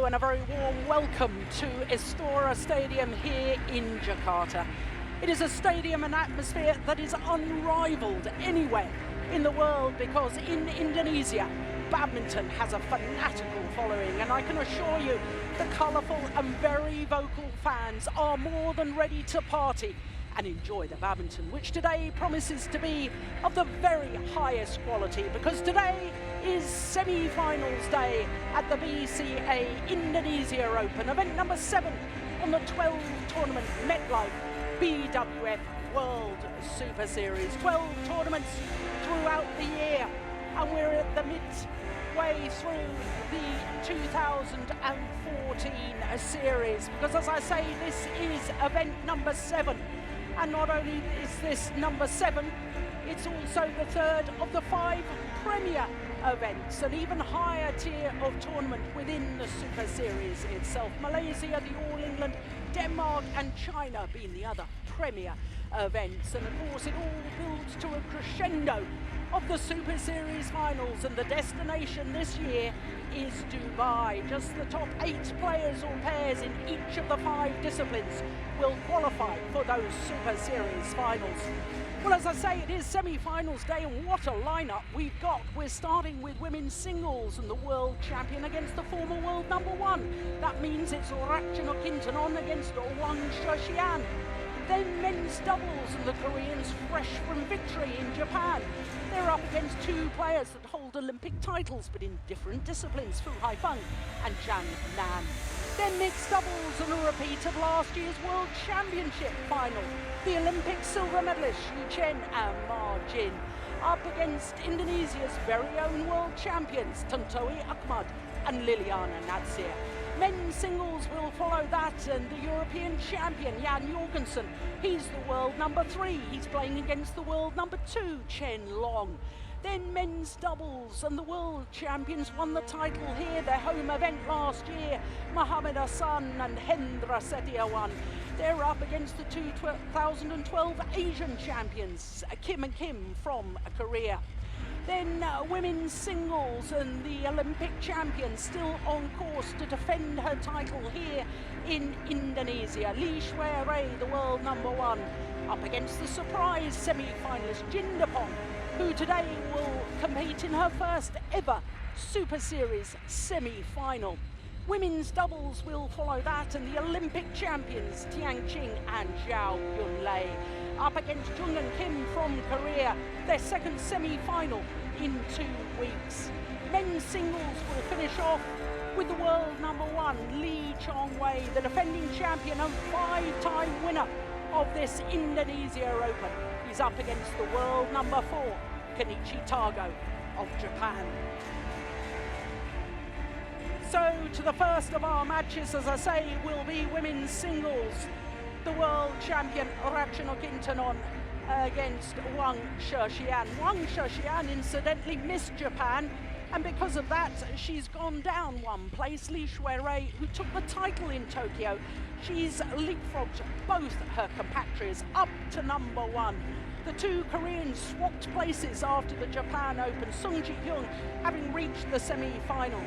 Hello and a very warm welcome to Istora Stadium here in Jakarta. It is a stadium and atmosphere that is unrivaled anywhere in the world because in Indonesia, badminton has a fanatical following, and I can assure you the colourful and very vocal fans are more than ready to party and enjoy the badminton, which today promises to be of the very highest quality, because today is semi-finals day at the BCA Indonesia Open, event number 7 on the 12 tournament MetLife BWF World Superseries. 12 tournaments throughout the year, and we're at the midway through the 2014 series, because as I say, this is event number 7. And not only is this number 7, it's also the third of the 5 premier events, an even higher tier of tournament within the Super Series itself. Malaysia, the All England, Denmark and China being the other premier events. And of course it all builds to a crescendo of the Super Series finals, and the destination this year is Dubai. Just the top 8 players or pairs in each of the 5 disciplines will qualify for those Super Series finals. Well, as I say, it is semi-finals day, and what a lineup we've got. We're starting with women's singles and the world champion against the former world number 1. That means it's Ratchanok Intanon against Wang Shixian. Then men's doubles, and the Koreans fresh from victory in Japan. They're up against 2 players that hold Olympic titles, but in different disciplines, Fu Haifeng and Zhang Nan. Then mixed doubles and a repeat of last year's World Championship final. The Olympic silver medalists Shixian and Ma Jin up against Indonesia's very own world champions Tontowi Ahmad and Liliana Natsir. Men's singles will follow that, and the European champion Jan Jorgensen, he's the world number 3. He's playing against the world number 2, Chen Long. Then men's doubles, and the world champions won the title here, their home event last year, Mohamed Hassan and Hendra Setiawan. They're up against the 2012 Asian champions, Kim and Kim from Korea. Then women's singles, and the Olympic champion still on course to defend her title here in Indonesia. Lee Shui-rei, the world number 1, up against the surprise semi-finalist Jindapong, who today will compete in her first ever Super Series semi-final. Women's doubles will follow that, and the Olympic champions Tiang Qing and Zhao Yunlei up against Jung and Kim from Korea, their second semi-final in 2 weeks. Men's singles will finish off with the world number 1, Lee Chong-wei, the defending champion and 5-time winner of this Indonesia Open. He's up against the world number 4, Kenichi Tago of Japan. So to the first of our matches, as I say, will be women's singles. The world champion Ratchanok Intanon against Wang Shixian. Wang Shixian incidentally missed Japan, and because of that she's gone down 1 place. Lee Shui-rei, who took the title in Tokyo, she's leapfrogged both her compatriots up to number 1. The 2 Koreans swapped places after the Japan Open, Sung Ji-hyun having reached the semi-final.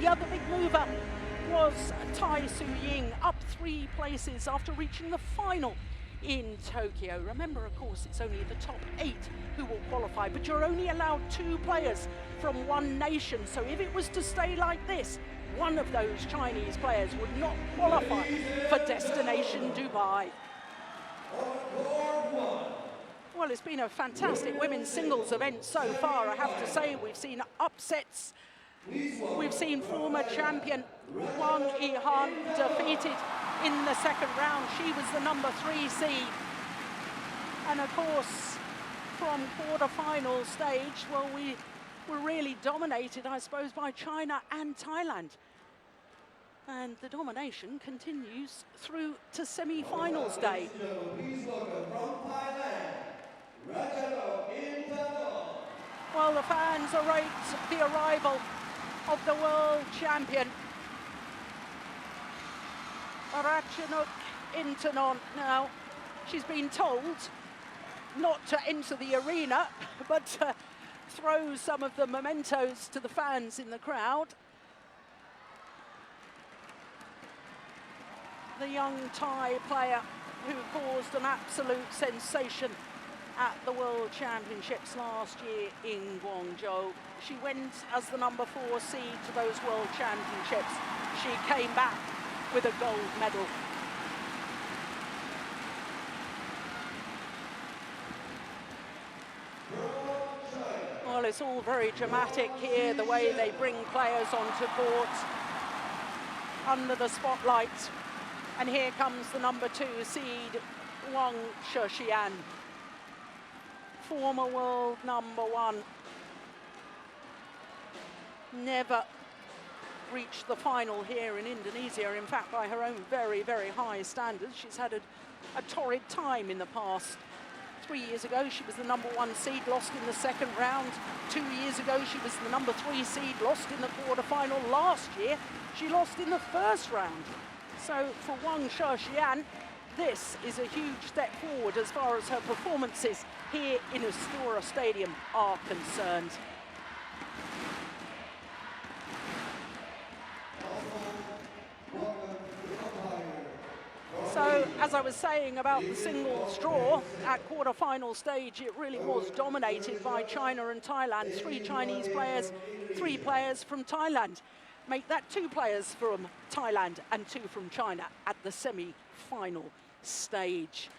The other big mover was Tai Su-ying, up 3 places after reaching the final in Tokyo. Remember, of course, it's only the top 8 who will qualify, but you're only allowed 2 players from 1 nation. So if it was to stay like this, one of those Chinese players would not qualify for destination Dubai. Well, it's been a fantastic women's singles event so far, I have to say. We've seen upsets. We've seen former champion Wang Yihan defeated in the 2nd round. She was the number 3 seed. And of course, from quarter-final stage, well, we were really dominated, I suppose, by China and Thailand. And the domination continues through to semi-finals day. Well, the fans await the arrival of the world champion, Ratchanok Intanon. Now, she's been told not to enter the arena, but to throw some of the mementos to the fans in the crowd. the young Thai player who caused an absolute sensation at the World Championships last year in Guangzhou. She went as the number 4 seed to those World Championships. She came back with a gold medal. Well, it's all very dramatic here, the way they bring players onto court under the spotlight. And here comes the number 2 seed, Wang Shixian, former world number 1. Never reached the final here in Indonesia. In fact, by her own very, very high standards, she's had a torrid time in the past. 3 years ago, she was the number 1 seed, lost in the second round. 2 years ago, she was the number 3 seed, lost in the quarterfinal. Last year, she lost in the first round. So for Wang Shixian, this is a huge step forward as far as her performances here in Istora Stadium are concerned. So, as I was saying about the singles draw, at quarter-final stage, it really was dominated by China and Thailand. 3 Chinese players, 3 players from Thailand. Make that 2 players from Thailand and 2 from China at the semi-final stage.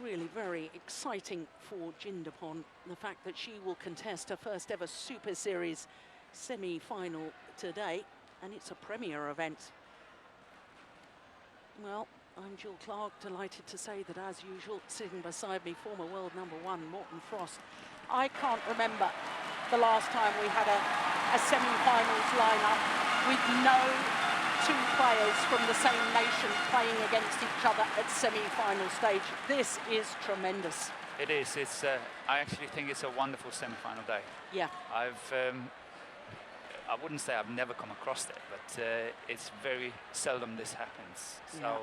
Really very exciting for Jindapon, the fact that she will contest her first ever Super Series semi-final today, and it's a premier event. Well, I'm Jill Clark, delighted to say that, as usual, sitting beside me, former world number 1, Morten Frost. I can't remember the last time we had a semi-finals lineup with no 2 players from the same nation playing against each other at semi-final stage. This is tremendous. It is. It's. I actually think it's a wonderful semi-final day. Yeah. I wouldn't say I've never come across it, but it's very seldom this happens. So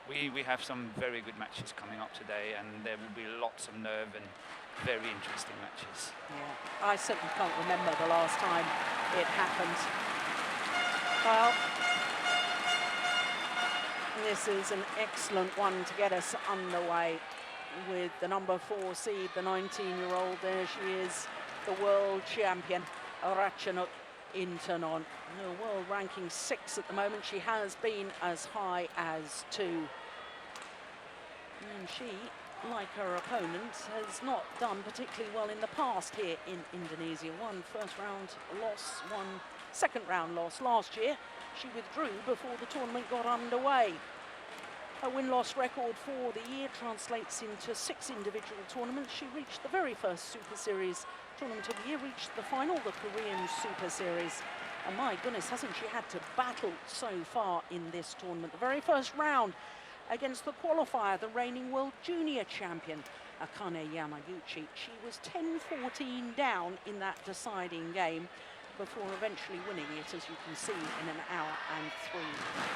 we have some very good matches coming up today, and there will be lots of nerve and very interesting matches. Yeah, I certainly can't remember the last time it happened. Well, this is an excellent one to get us underway with the number 4 seed, the 19-year-old. There she is, the world champion, Ratchanok Intanon. Her world ranking 6 at the moment. She has been as high as 2. And she, like her opponent, has not done particularly well in the past here in Indonesia. 1 first round loss, 1 second round loss. Last year, she withdrew before the tournament got underway. Her win-loss record for the year translates into 6 individual tournaments. She reached the very first Super Series tournament of the year, reached the final, the Korean Super Series. And my goodness, hasn't she had to battle so far in this tournament? The very first round against the qualifier, the reigning world junior champion, Akane Yamaguchi. She was 10-14 down in that deciding game before eventually winning it, as you can see, in 1 hour and 3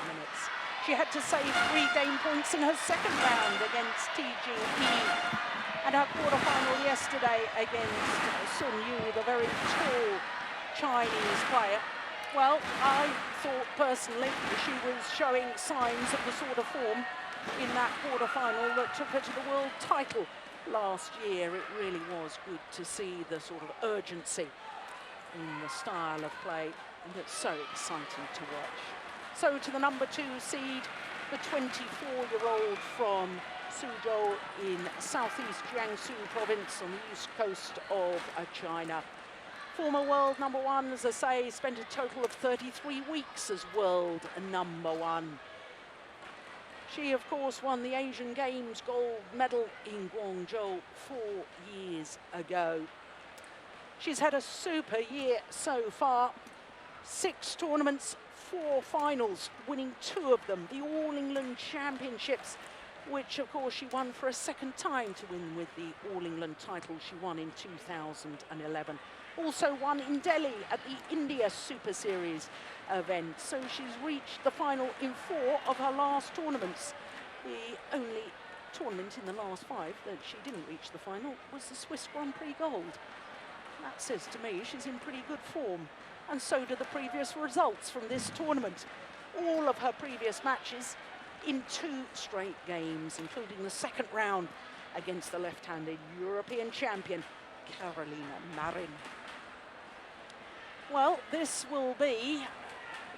minutes. She had to save 3 game points in her second round against TGE. And her quarterfinal yesterday against Sun Yu, the very tall Chinese player. Well, I thought personally she was showing signs of the sort of form in that quarterfinal that took her to the world title last year. It really was good to see the sort of urgency in the style of play, and it's so exciting to watch. So to the number 2 seed, the 24-year-old from Suzhou in southeast Jiangsu province on the east coast of China. Former world number 1, as I say, spent a total of 33 weeks as world number 1. She, of course, won the Asian Games gold medal in Guangzhou 4 years ago. She's had a super year so far. 6 tournaments, 4 finals, winning 2 of them. The All England Championships, which, of course, she won for a second time to win with the All England title she won in 2011. Also won in Delhi at the India Super Series event. So she's reached the final in 4 of her last tournaments. The only tournament in the last 5 that she didn't reach the final was the Swiss Grand Prix Gold. That says to me she's in pretty good form. And so do the previous results from this tournament. all of her previous matches in 2 straight games, including the second round against the left-handed European champion, Carolina Marin. Well, this will be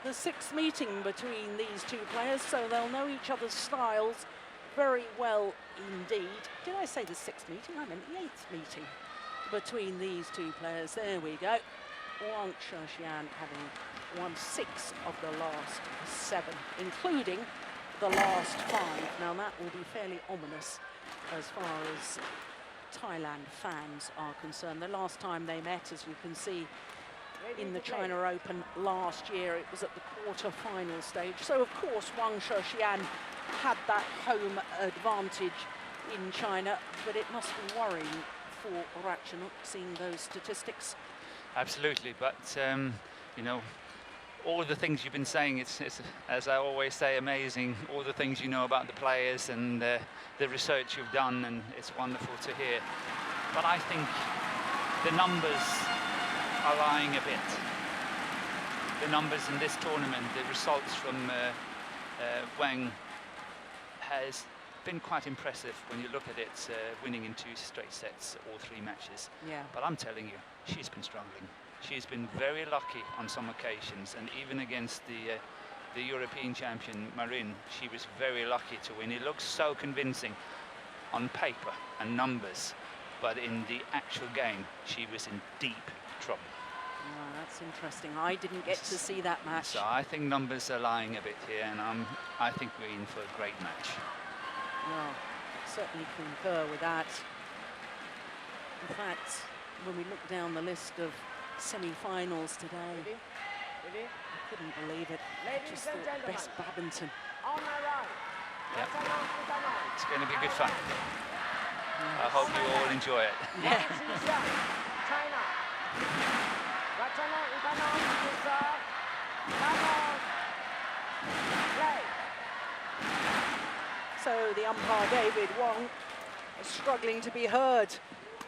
the 6th meeting between these 2 players, so they'll know each other's styles very well indeed. Did I say the 6th meeting? I meant the 8th meeting between these 2 players. There we go. Wang Shixian having won 6 of the last 7, including the last 5. Now that will be fairly ominous as far as Thailand fans are concerned. The last time they met, as you can see in the China Open last year, it was at the quarter-final stage. So of course Wang Shixian had that home advantage in China, but it must be worrying for Ratchanok seeing those statistics. Absolutely, but you know, all the things you've been saying, it's as I always say, amazing, all the things you know about the players and the research you've done, and it's wonderful to hear. But I think the numbers are lying a bit. The numbers in this tournament, the results from Wang has been quite impressive when you look at it, winning in 2 straight sets, all 3 matches. Yeah. But I'm telling you, she's been struggling. She's been very lucky on some occasions, and even against the European champion Marin, she was very lucky to win. It looks so convincing on paper and numbers, but in the actual game, she was in deep trouble. Oh, that's interesting. I didn't get to see that match. So I think numbers are lying a bit here, and I think we're in for a great match. Well, certainly concur with that. In fact, when we look down the list of semi-finals today, I couldn't believe it. Just thought best badminton. Yep. It's going to be good fun. Yes. I hope you all enjoy it. Yeah. China. Ratchanok Intanon to serve. Play. So the umpire David Wang is struggling to be heard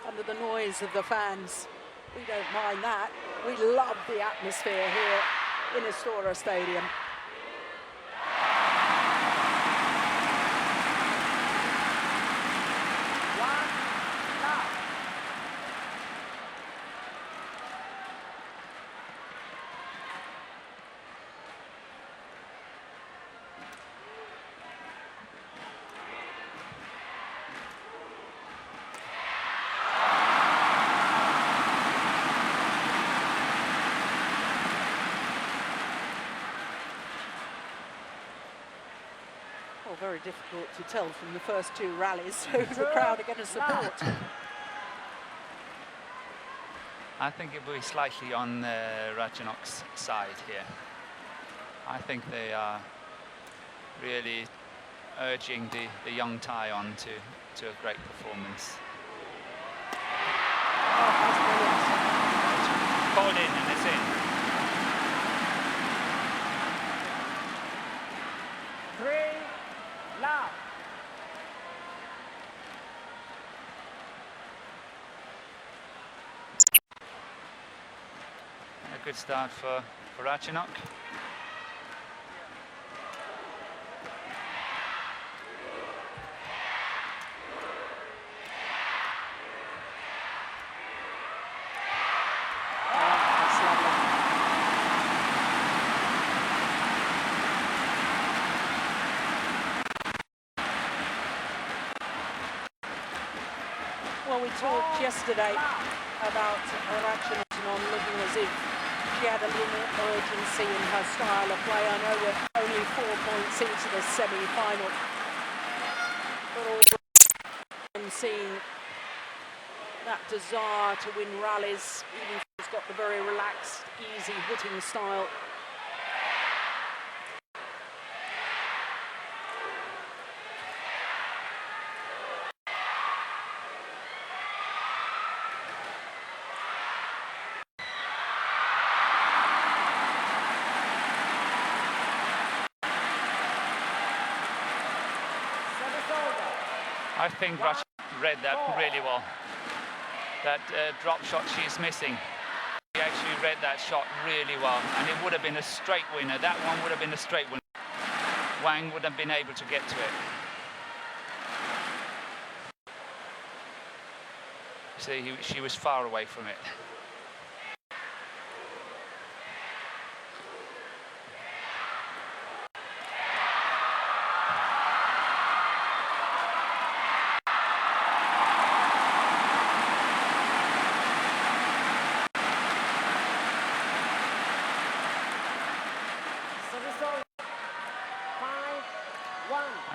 under the noise of the fans. We don't mind that. We love the atmosphere here in Istora Stadium. Very difficult to tell from the first 2 rallies who the crowd are going to support. I think it will be slightly on Ratchanok's side here. I think they are really urging the young Thai on to a great performance. Oh, that's brilliant. Ball in and it's in. 3, love. A good start for Ratchanok. Well, we talked yesterday about Ratchanok Intanon looking as if she had a little more urgency in her style of play. I know we're only 4 points into the semi-final, but already seeing that desire to win rallies, even if she's got the very relaxed, easy hitting style. I think Ratchanok read that really well. That drop shot she's missing. She actually read that shot really well, and it would have been a straight winner. That one would have been a straight winner. Wang would have been able to get to it. See, she was far away from it.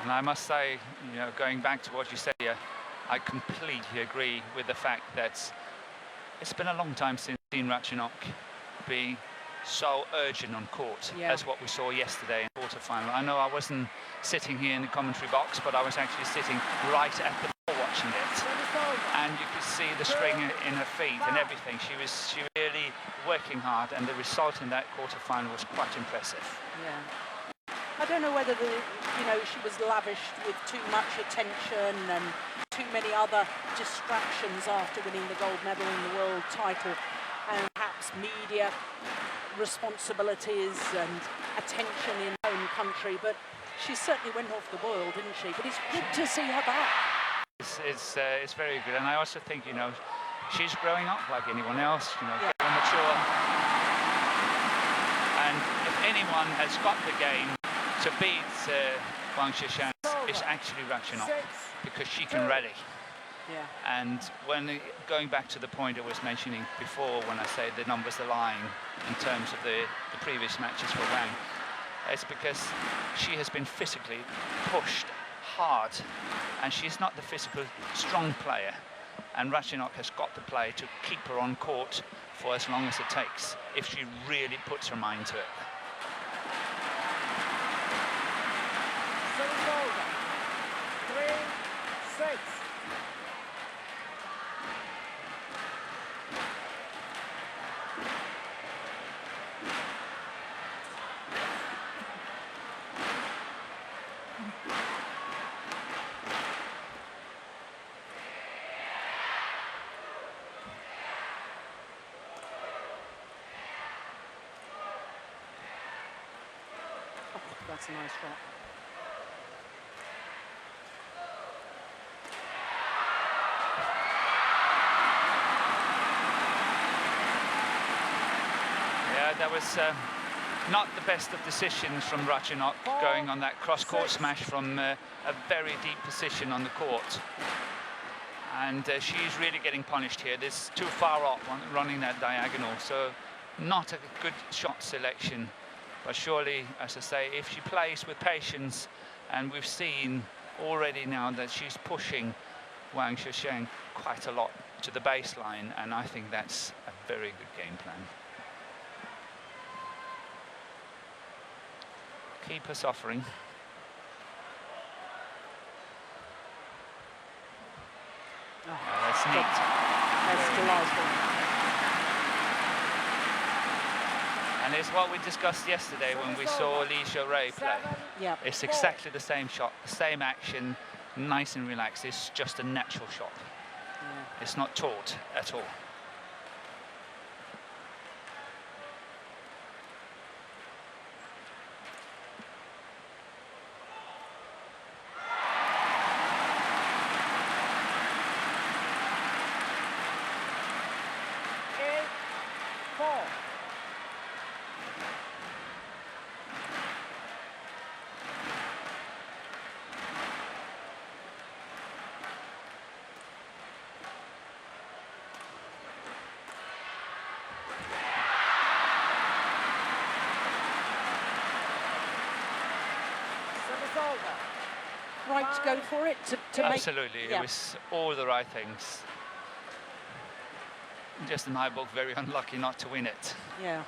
And I must say, you know, going back to what you said here, I completely agree with the fact that it's been a long time since I've seen Ratchanok be so urgent on court as what we saw yesterday in the quarter-final. I know I wasn't sitting here in the commentary box, but I was actually sitting right at the floor watching it. And you could see the string in her feet and everything. She was really working hard, and the result in that quarter-final was quite impressive. Yeah. I don't know whether she was lavished with too much attention and too many other distractions after winning the gold medal in the world title, and perhaps media responsibilities and attention in her own country, but she certainly went off the boil, didn't she? But it's good to see her back. It's very good, and I also think, you know, she's growing up like anyone else, you know, getting mature. And if anyone has got the game to beat Wang Shixian, it's actually Ratchanok, because she can rally. Yeah. And when going back to the point I was mentioning before, when I say the numbers are lying in terms of the previous matches for Wang, it's because she has been physically pushed hard, and she's not the physical strong player. And Ratchanok has got the play to keep her on court for as long as it takes, if she really puts her mind to it. Service over. 3-6. That's a nice shot. Yeah, that was not the best of decisions from Ratchanok, going on that cross-court smash from a very deep position on the court. And she's really getting punished here. There's too far up running that diagonal, so not a good shot selection. But surely, as I say, if she plays with patience, and we've seen already now that she's pushing Wang Shixian quite a lot to the baseline, and I think that's a very good game plan. Keep her suffering. Oh, that's neat. That's delightful. And it's what we discussed yesterday when we saw Alicia Ray play. Yeah. It's exactly the same shot, the same action, nice and relaxed. It's just a natural shot. Yeah. It's not taught at all. Right to go for it, to Absolutely, make, it was all the right things. Just in my book, very unlucky not to win it. Yeah.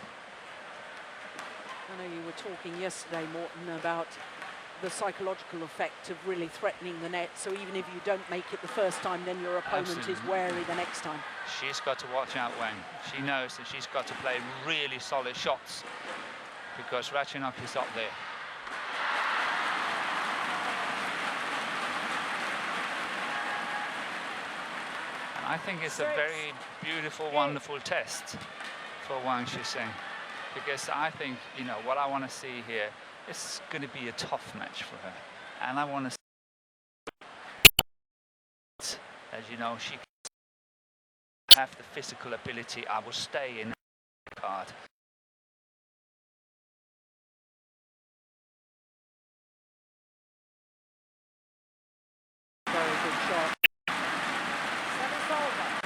I know you were talking yesterday, Morten, about the psychological effect of really threatening the net. So even if you don't make it the first time, then your opponent is wary the next time. She's got to watch out, Wang. She knows that she's got to play really solid shots, because Ratchanok is up there. I think it's a very beautiful, wonderful test for Wang Shixian, because I think, you know, what I want to see here it's going to be a tough match for her, and I want to. As you know, she have the physical ability. I will stay in the card. Very good shot. Service over.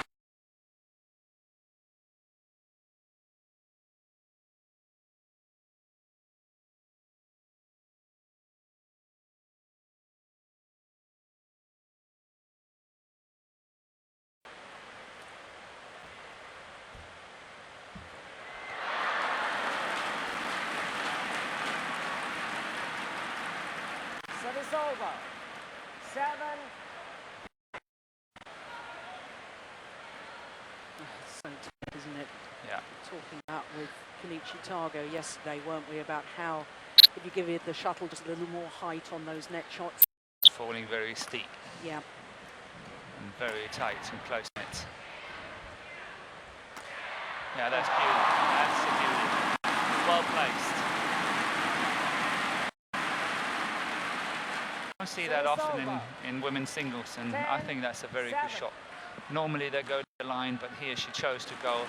Service over. 7. It's so tough, isn't it? Yeah. Talking about with Kenichi Tago yesterday, weren't we, about how if you give it the shuttle just a little more height on those net shots. It's falling very steep. Yeah. And very tight and close nets. Yeah, that's beautiful. That's a beauty. Well placed. I don't see that often in women's singles, and I think that's a very good shot. Normally they go to the line, but here she chose to go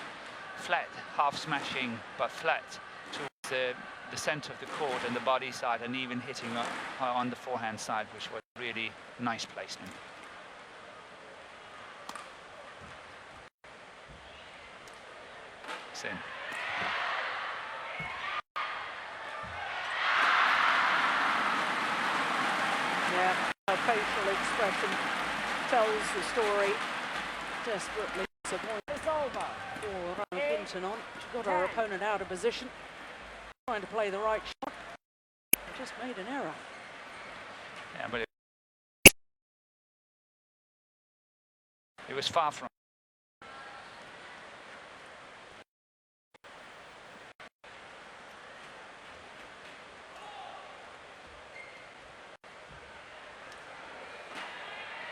flat, half smashing, but flat towards the center of the court and the body side, and even hitting on the forehand side, which was really nice placement. It's in. Yeah, her facial expression tells the story. Desperately disappointed It's over. for Ratchanok Intanon. She got her opponent out of position, trying to play the right shot. Just made an error. Yeah, but it was far from.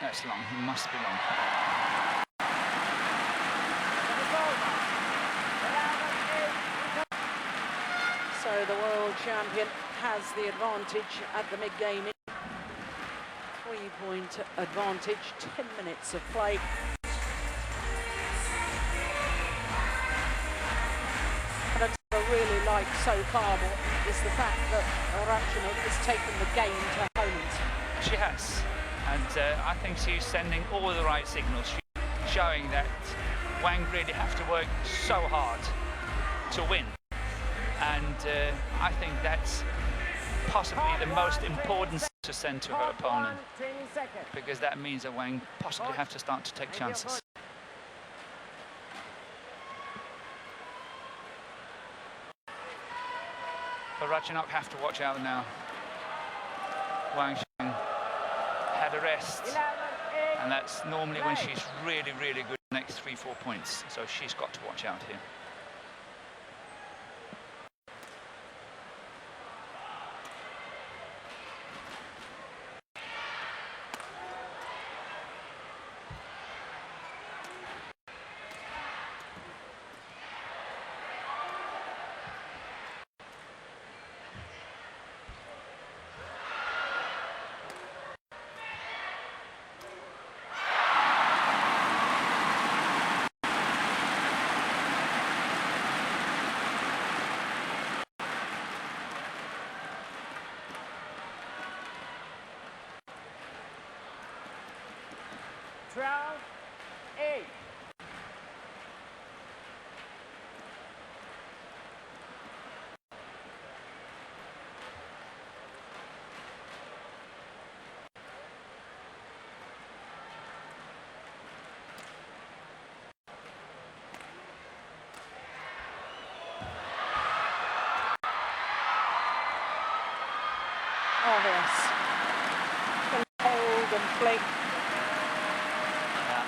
That's long. It must be long. Service over. 11, 8. So the world champion has the advantage at the mid-game. 3-point advantage, 10 minutes of play. And what I really like so far is the fact that Ratchanok has taken the game to opponents. She has. And I think she's sending all the right signals, showing that Wang really have to work so hard to win. And I think that's possibly the most important to send to her opponent, 20 seconds. because that means that Wang possibly have to start to take chances. But Ratchanok have to watch out now. Wang had a rest, 11, 8. and that's normally when she's really, really good next 3-4 points. So she's got to watch out here. Oh yes. And hold and flick. Yeah.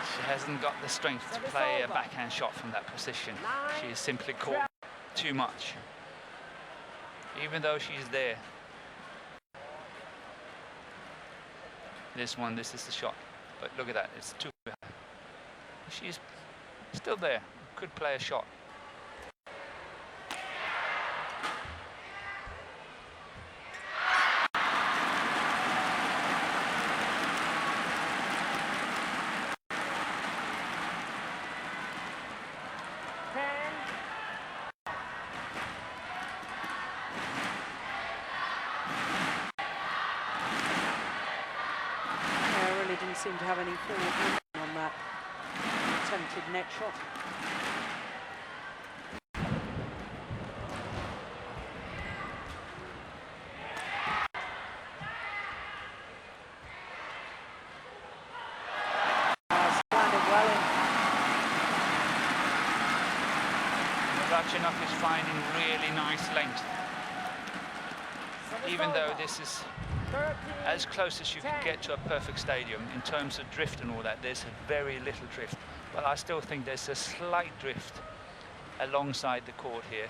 She hasn't got the strength to play a backhand shot from that position. She is simply caught too much, even though she's there. This is the shot, but look at that, it's too high. She's still there, could play a shot. seem to have any forward movement on that attempted net shot. Ratchanok is finding really nice length. Even though this is as close as you can get to a perfect stadium in terms of drift and all that, there's very little drift. But I still think there's a slight drift alongside the court here.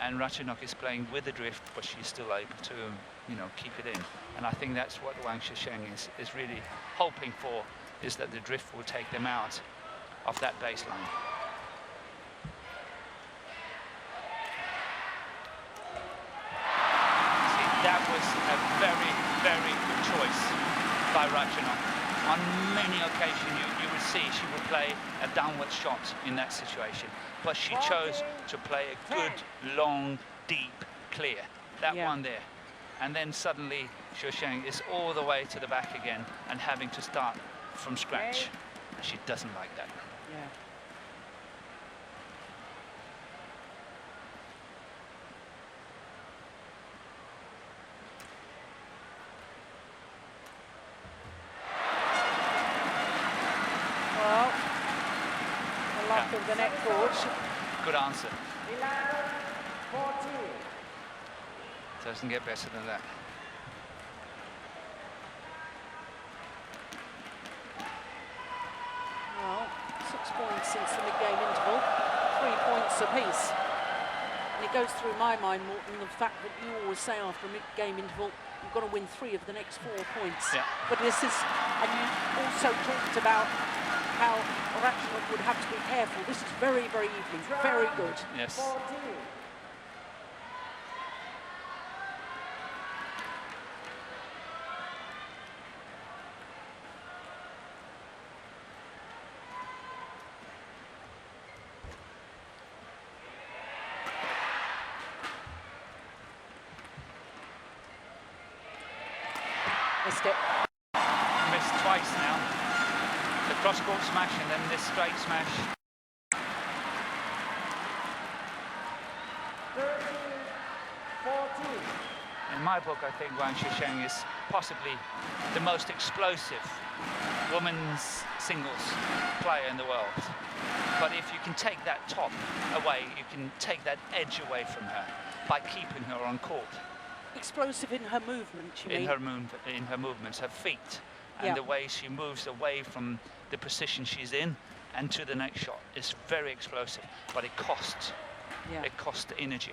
And Ratchanok is playing with the drift, but she's still able to, you know, keep it in. And I think that's what Wang Shixian is really hoping for, is that the drift will take them out of that baseline. That was a very, very good choice by Ratchanok. On many occasions you would see she would play a downward shot in that situation, but she chose to play a good, long, deep clear. That one there. And then suddenly Shixian is all the way to the back again and having to start from scratch. She doesn't like that. Yeah. Of the net court. Good answer. 11-14. Doesn't get better than that. Well, 6 points since the mid-game interval, 3 points apiece. And it goes through my mind, Morten, the fact that you always say after a mid-game interval, you've got to win 3 of the next 4 points. Yeah. But this is, and you also talked about how Ratchanok would have to be careful. This is very, very even, very good. Yes. 14. Missed it. Missed twice now. The cross-court smash and then this straight smash. 13-14. In my book, I think Wang Shixian is possibly the most explosive women's singles player in the world. But if you can take that top away, you can take that edge away from her by keeping her on court. Explosive in her movement, you mean? In her movements, her feet, and the way she moves away from the position she's in and to the next shot is very explosive, but it costs. It costs the energy.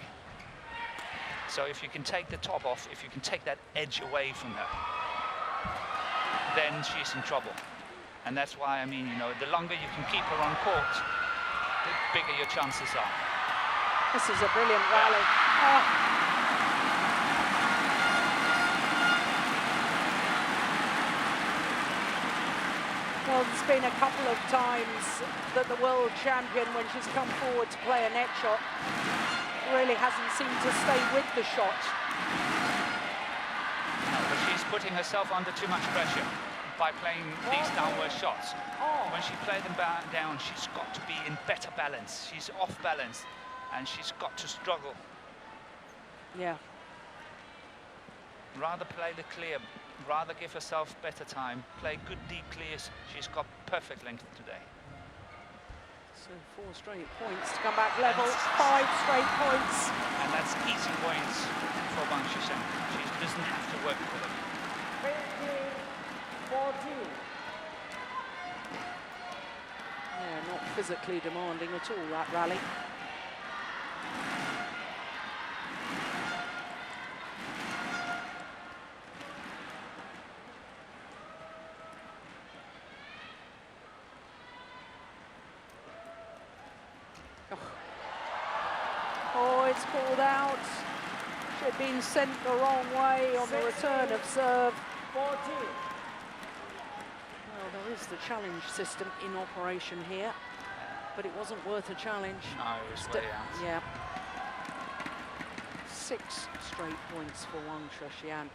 So if you can take the top off, if you can take that edge away from her, then she's in trouble. And that's why, I mean, you know, the longer you can keep her on court, the bigger your chances are. This is a brilliant rally. Well, there's been a couple of times that the world champion, when she's come forward to play a net shot, really hasn't seemed to stay with the shot. No, but she's putting herself under too much pressure by playing these downward shots. When she plays them down, she's got to be in better balance. She's off balance, and she's got to struggle. Yeah. Rather play the clear, rather give herself better time, play good deep clears. She's got perfect length today. So 4 straight points to come back level, 5 straight points. And that's easy points for Wang Shixian. She doesn't have to work for them. 15-14. Yeah, not physically demanding at all, that rally. Oh, it's called out. She had been sent the wrong way on the return of serve. 14. Well, there is the challenge system in operation here, but it wasn't worth a challenge. No, it was way out. Yeah. 6 straight points for Wang Shixian.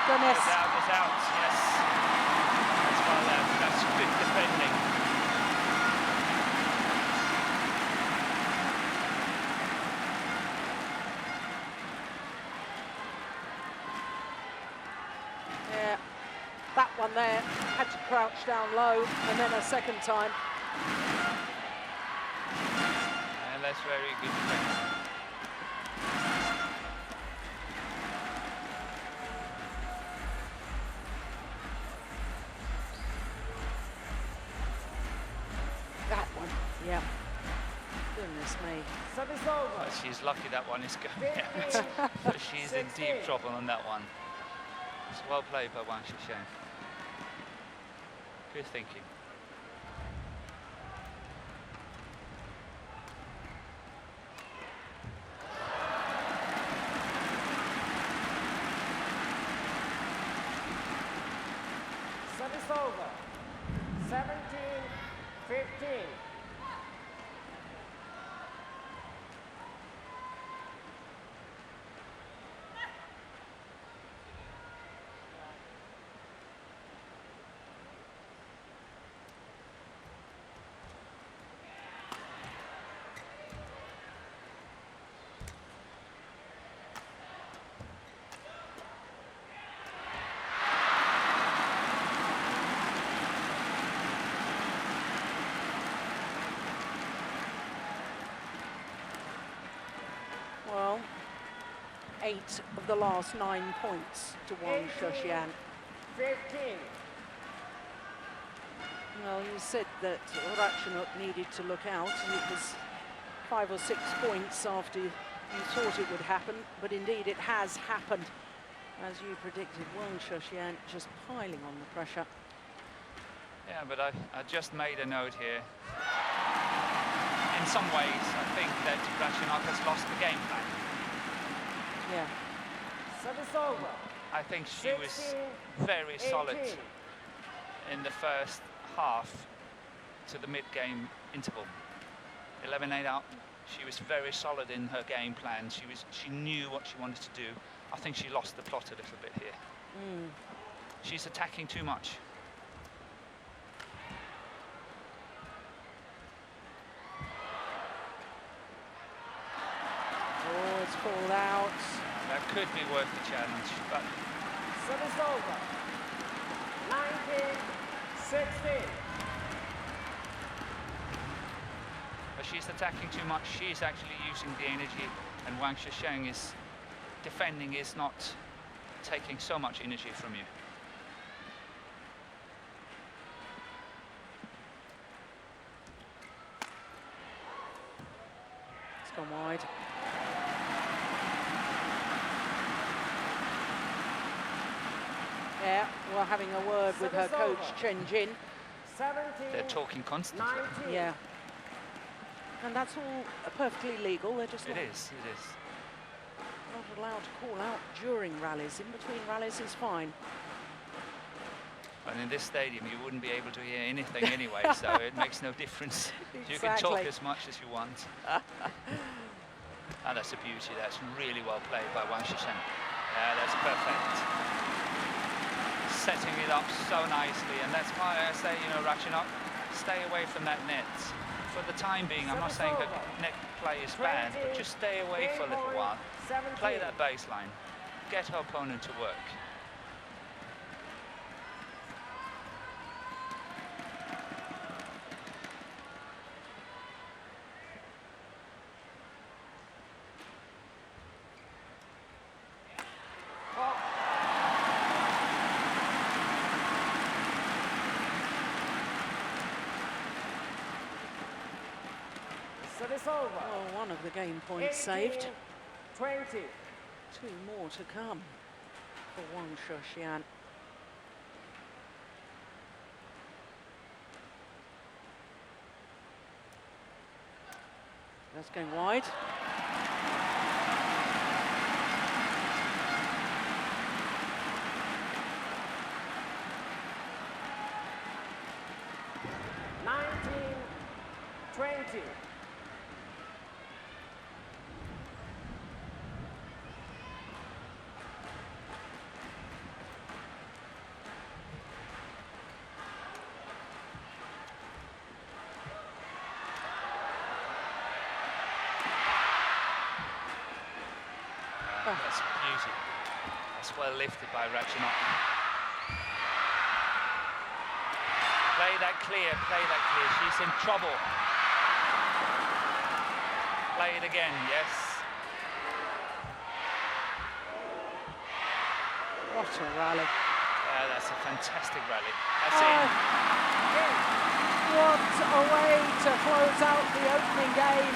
goodness. It's out, yes. That's well, that's good defending. Yeah, that one there had to crouch down low, and then a second time. And that's very good defending. That one, yeah. Goodness me. Service over. Well, she's lucky that one is going out. But she's in deep trouble on that one. It's well played by Wang Shixian. Good thinking. Service over. 17-15. Well, 8 of the last 9 points to Wang Shixian. 15. Well, you said that Ratchanok needed to look out. It was 5 or 6 points after you thought it would happen, but indeed it has happened. As you predicted, Wang Shixian just piling on the pressure. Yeah, but I just made a note here. In some ways, I think that Ratchanok has lost the game plan. Yeah. Service over. I think she was very solid 18. in the first half to the mid-game interval. 11-8 out. She was very solid in her game plan. She knew what she wanted to do. I think she lost the plot a little bit here. She's attacking too much. Oh, it's called out. That could be worth the challenge, but Service over. 19-16. but she's attacking too much. She's actually using the energy, and Wang Shixian is defending, is not taking so much energy from you. It's gone wide. Yeah, we're having a word with her Service coach, over. Chen Jin. 17. They're talking constantly. 19. Yeah. And that's all perfectly legal. They're just It not, is, it is. not allowed to call out during rallies. In between rallies is fine. And in this stadium, you wouldn't be able to hear anything anyway, so it makes no difference. You can talk Exactly. as much as you want. And that's a beauty. That's really well played by Wang Shixian. That's perfect. Setting it up so nicely, and that's why I say, you know, Ratchanok, stay away from that net. For the time being, I'm not saying that net play is bad, but just stay away for a little while. Play that baseline. Get her opponent to work. Service over. Oh, one of the game points saved. 20. 2 more to come for Wang Shixian. That's going wide. That's beauty. That's well lifted by Ratchanok. Play that clear, play that clear. She's in trouble. Play it again, yes. What a rally. Yeah, that's a fantastic rally. That's in. What a way to close out the opening game.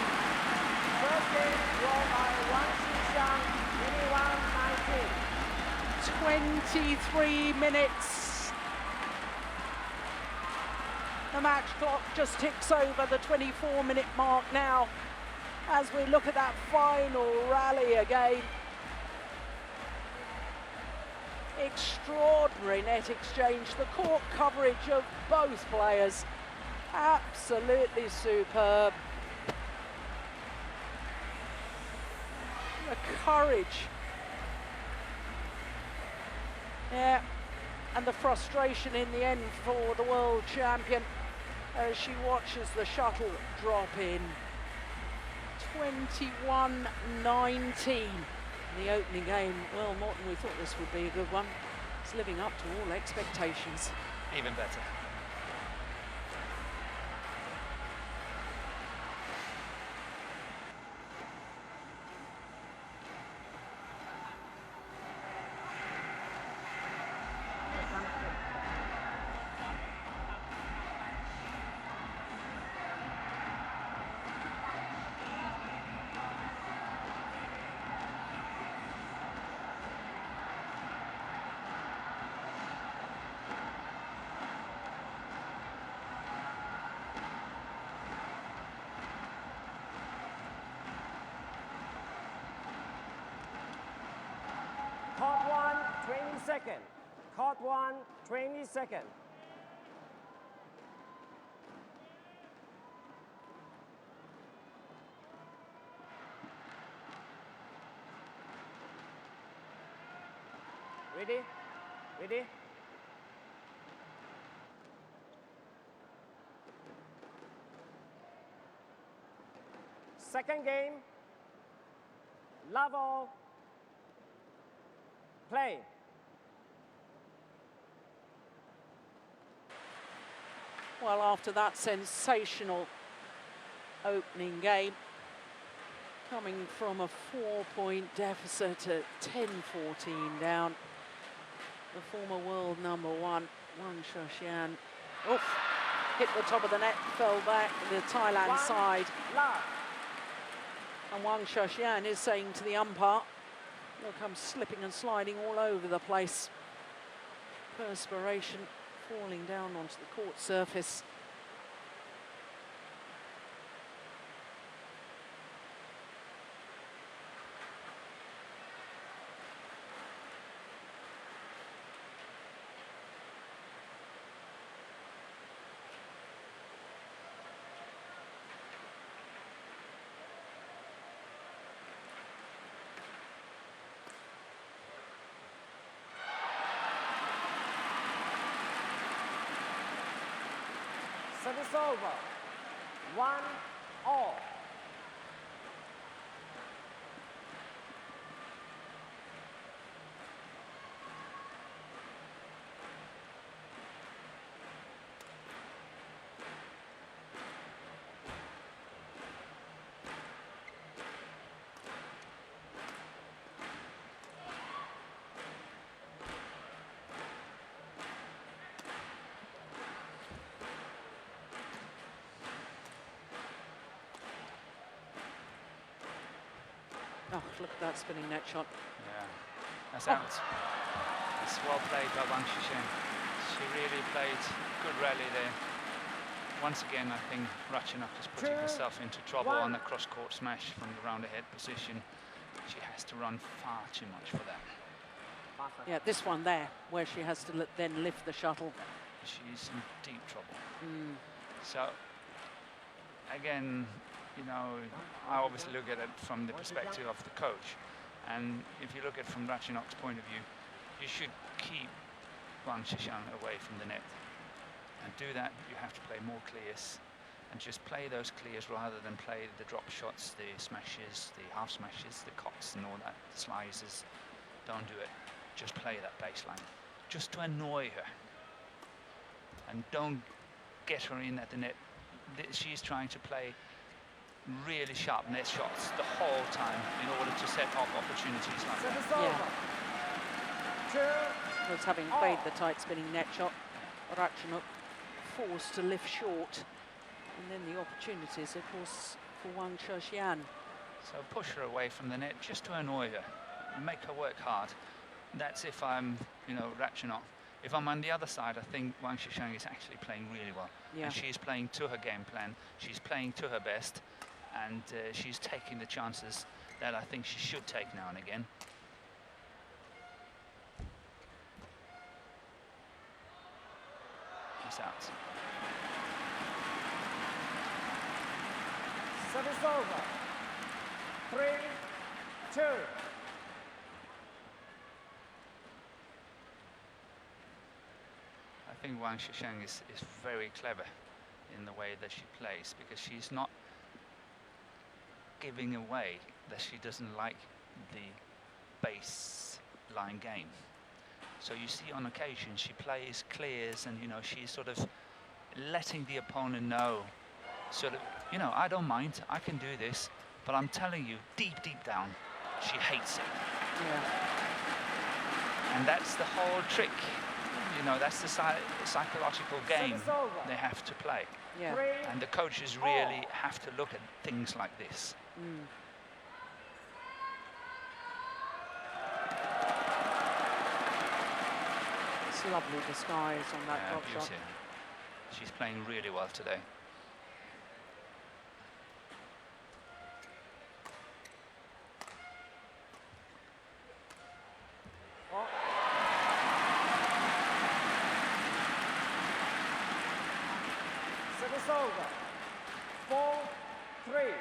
First game won by Wang Shixian, 21-19. 23 minutes. The match clock just ticks over the 24-minute mark now as we look at that final rally again. Extraordinary net exchange. The court coverage of both players, absolutely superb. The courage. Yeah, and the frustration in the end for the world champion as she watches the shuttle drop in. 21-19. The opening game. Well, Morton, we thought this would be a good one. It's living up to all expectations. Even better. Court 1, 20 seconds. Court 1, 20 seconds. Ready? Ready? Second game. Level. Play. Well, after that sensational opening game, coming from a 4-point deficit at 10-14 down, the former world number one, Wang Shixian, hit the top of the net, fell back the Thailand side. Love. And Wang Shixian is saying to the umpire, look, I'm slipping and sliding all over the place. Perspiration falling down onto the court surface. Service over. 1-all. Oh, look at that spinning net shot. Yeah, that's out. It's well played by Wang Shixian. She really played good rally there. Once again, I think Ratchanok is putting herself into trouble on the cross-court smash from the round-ahead position. She has to run far too much for that. Yeah, this one there, where she has to then lift the shuttle. She's in deep trouble. So, again, you know, I obviously look at it from the perspective of the coach. And if you look at it from Ratchanok's point of view, you should keep Wang Shixian away from the net. And do that, you have to play more clears and just play those clears rather than play the drop shots, the smashes, the half smashes, the cots and all that, slices. Don't do it. Just play that baseline, just to annoy her. And don't get her in at the net. She's trying to play really sharp net shots the whole time in order to set up opportunities like that. Was having played the tight spinning net shot, Ratchanok forced to lift short. And then the opportunities, of course, for Wang Shixian. So push her away from the net just to annoy her, make her work hard. That's if I'm, you know, Ratchanok. If I'm on the other side, I think Wang Shixian is actually playing really well. Yeah. And she's playing to her game plan. She's playing to her best, and she's taking the chances that I think she should take now and again. She's out. Service over. 3-2. I think Wang Shixian is very clever in the way that she plays, because she's not giving away that she doesn't like the baseline game. So you see on occasion she plays clears, and you know, she's sort of letting the opponent know, sort of, you know, I don't mind, I can do this, but I'm telling you, deep down, she hates it. Yeah. And that's the whole trick. You know, that's the psychological game they have to play. Yeah. And the coaches really have to look at things like this. Mm. It's lovely disguise on that drop shot. Beauty. She's playing really well today. Service over. 4-3.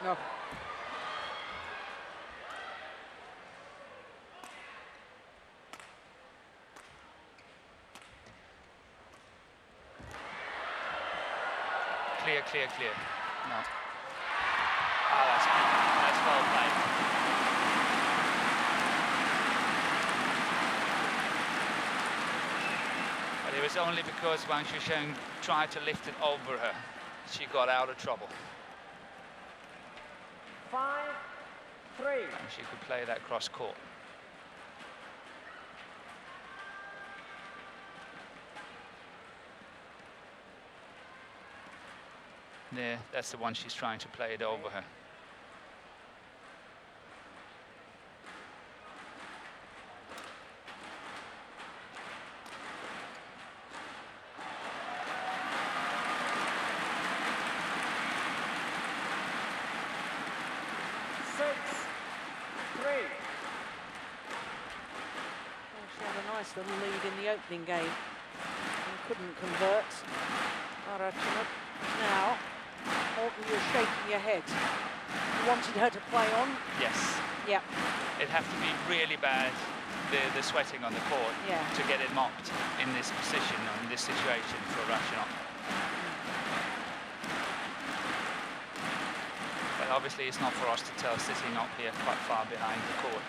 No. Clear. No. Oh, that's well played. But it was only because Wang Shixian tried to lift it over her, she got out of trouble. 5-3. And she could play that cross court. There, that's the one she's trying to play it over her. She had a nice little lead in the opening game and couldn't convert. Ratchanok. Now, Morton, you're shaking your head. You wanted her to play on? Yes. Yeah. It'd have to be really bad, the sweating on the court, to get it mopped in this position, or in this situation for Ratchanok. But obviously it's not for us to tell, sitting up here quite far behind the court.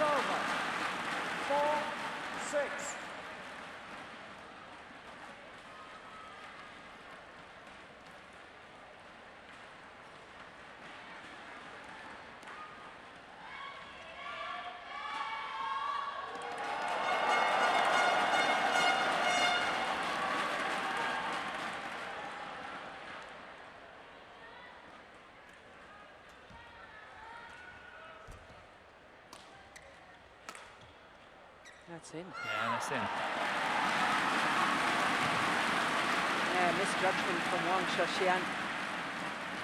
Over. 4-6. That's in. Yeah, that's in. Yeah, misjudgment from Wang Shixian.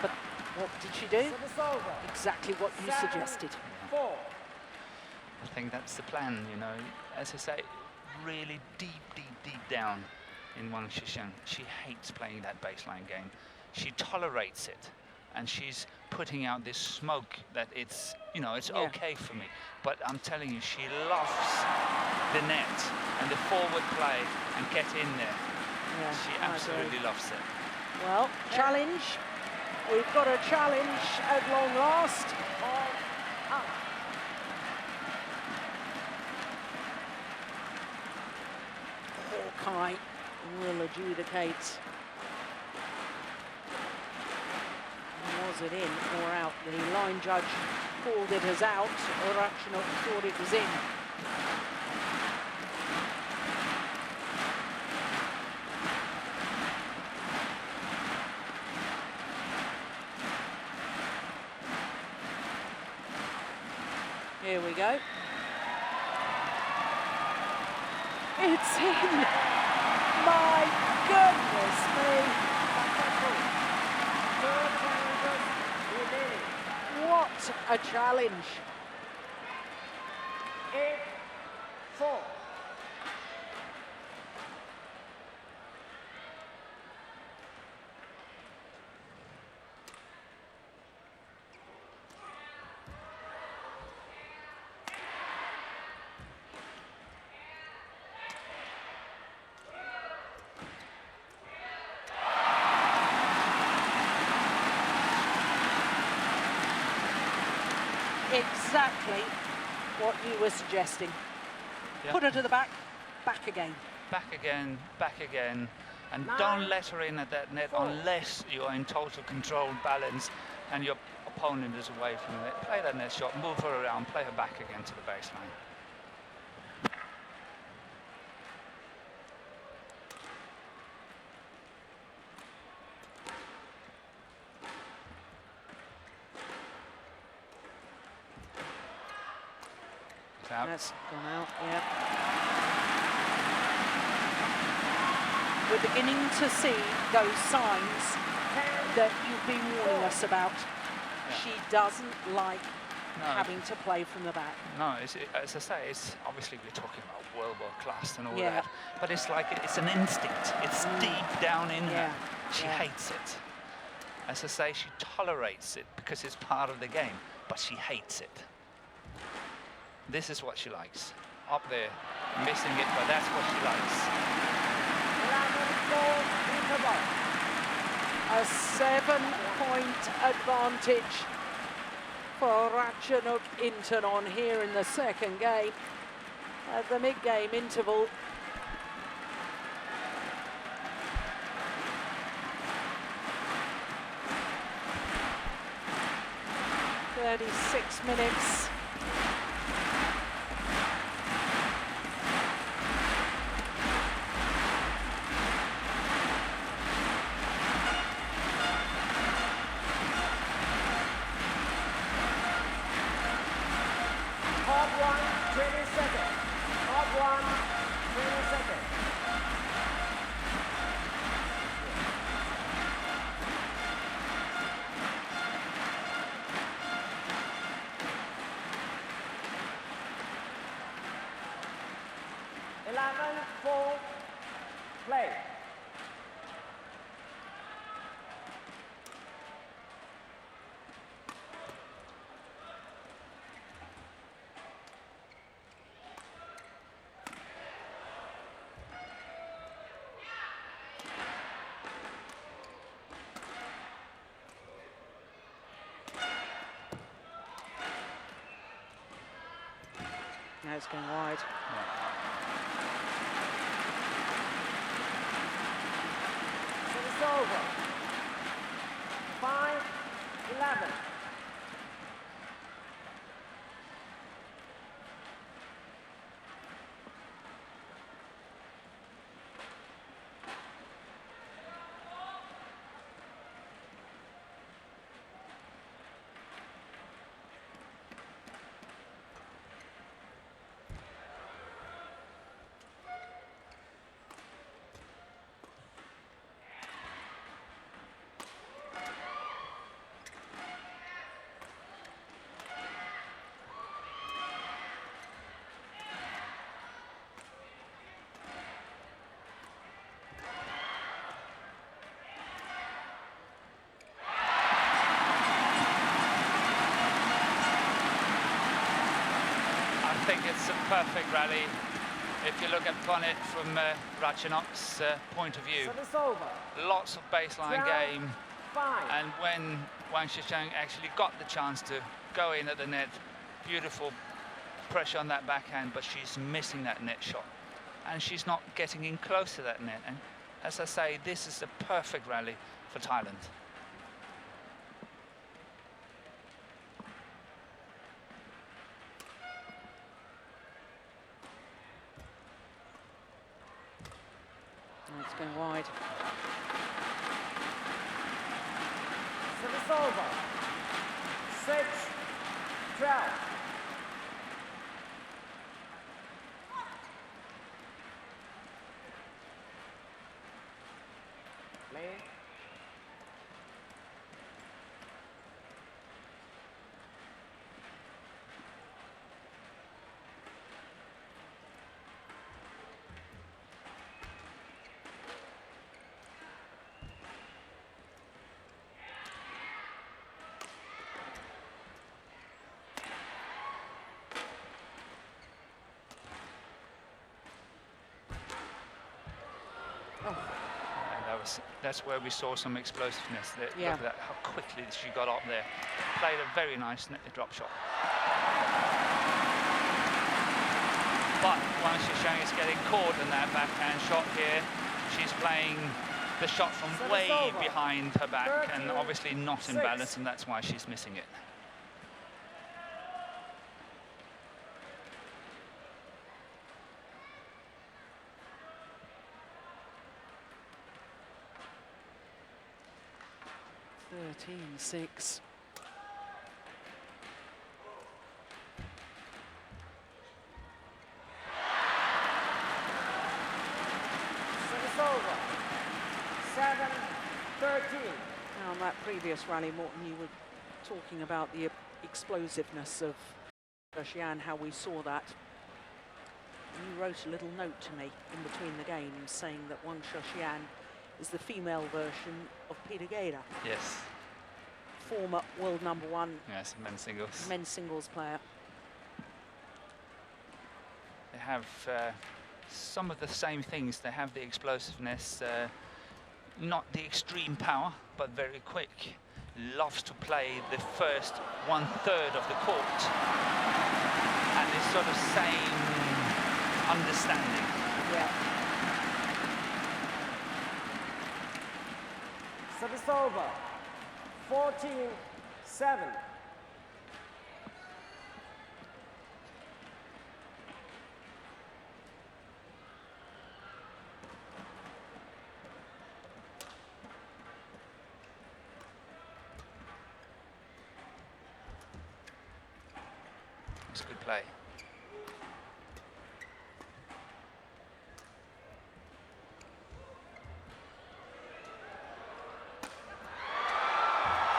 But what did she do? Service over. Exactly what you 7, suggested. 4. I think that's the plan, you know. As I say, really deep down in Wang Shixian, she hates playing that baseline game. She tolerates it, and she's putting out this smoke that it's, you know, it's okay for me. But I'm telling you, she loves the net and the forward play and get in there. Yeah, She I absolutely agree. loves it. Well, challenge. We've got a challenge at long last. All out. Hawkeye will adjudicate. Was it in or out? The line judge called it as out. Ratchanok thought it was in. Here we go. It's in! My goodness me! Third challengers remaining. What a challenge! 8-4. Exactly what you were suggesting. Yeah. Put her to the back, back again. Back again, and 9, don't let her in at that net 4. unless you're in total control, balance, and your opponent is away from it. Play that net shot, move her around, play her back again to the baseline. It's out. That's gone out, yeah. We're beginning to see those signs that you've been warning us about. She doesn't like having to play from the back. No, as I say, it's obviously we're talking about world class and all Yeah. that, but it's like it's an instinct. It's deep down in her. She Yeah. hates it. As I say, she tolerates it because it's part of the game, but she hates it. This is what she likes. Up there, missing it, but that's what she likes. 11-4 interval. A 7-point advantage for Ratchanok Intanon here in the second game. At the mid-game interval, "36 minutes." Top 1, 20 seconds. Top 1, 20 seconds. Play. Now it's going wide. It's over. 5-11. think it's a perfect rally. If you look upon it from Ratchanok's point of view, Service over. lots of baseline game, 5. and when Wang Shixian actually got the chance to go in at the net, beautiful pressure on that backhand, but she's missing that net shot, and she's not getting in close to that net. And as I say, this is a perfect rally for Thailand. It's going wide. Service over. 6, 12. Play. And that's where we saw some explosiveness. Yeah. Look at that, how quickly she got up there. Played a very nice drop shot. But Wang Shixian is getting caught in that backhand shot here. She's playing the shot from way behind her back and obviously not in balance, and that's why she's missing it. Six. Service over. 7, 13. Now, on that previous rally, Morten, you were talking about the explosiveness of Shixian, how we saw that. And you wrote a little note to me in between the games saying that Wang Shixian is the female version of Peter Gader. Yes. Former world #1 Yes, men's singles player. They have some of the same things. They have the explosiveness, not the extreme power, but very quick. Loves to play the first 1/3 of the court. And this sort of same understanding. Yeah. Service over. 14, 7. It's good play.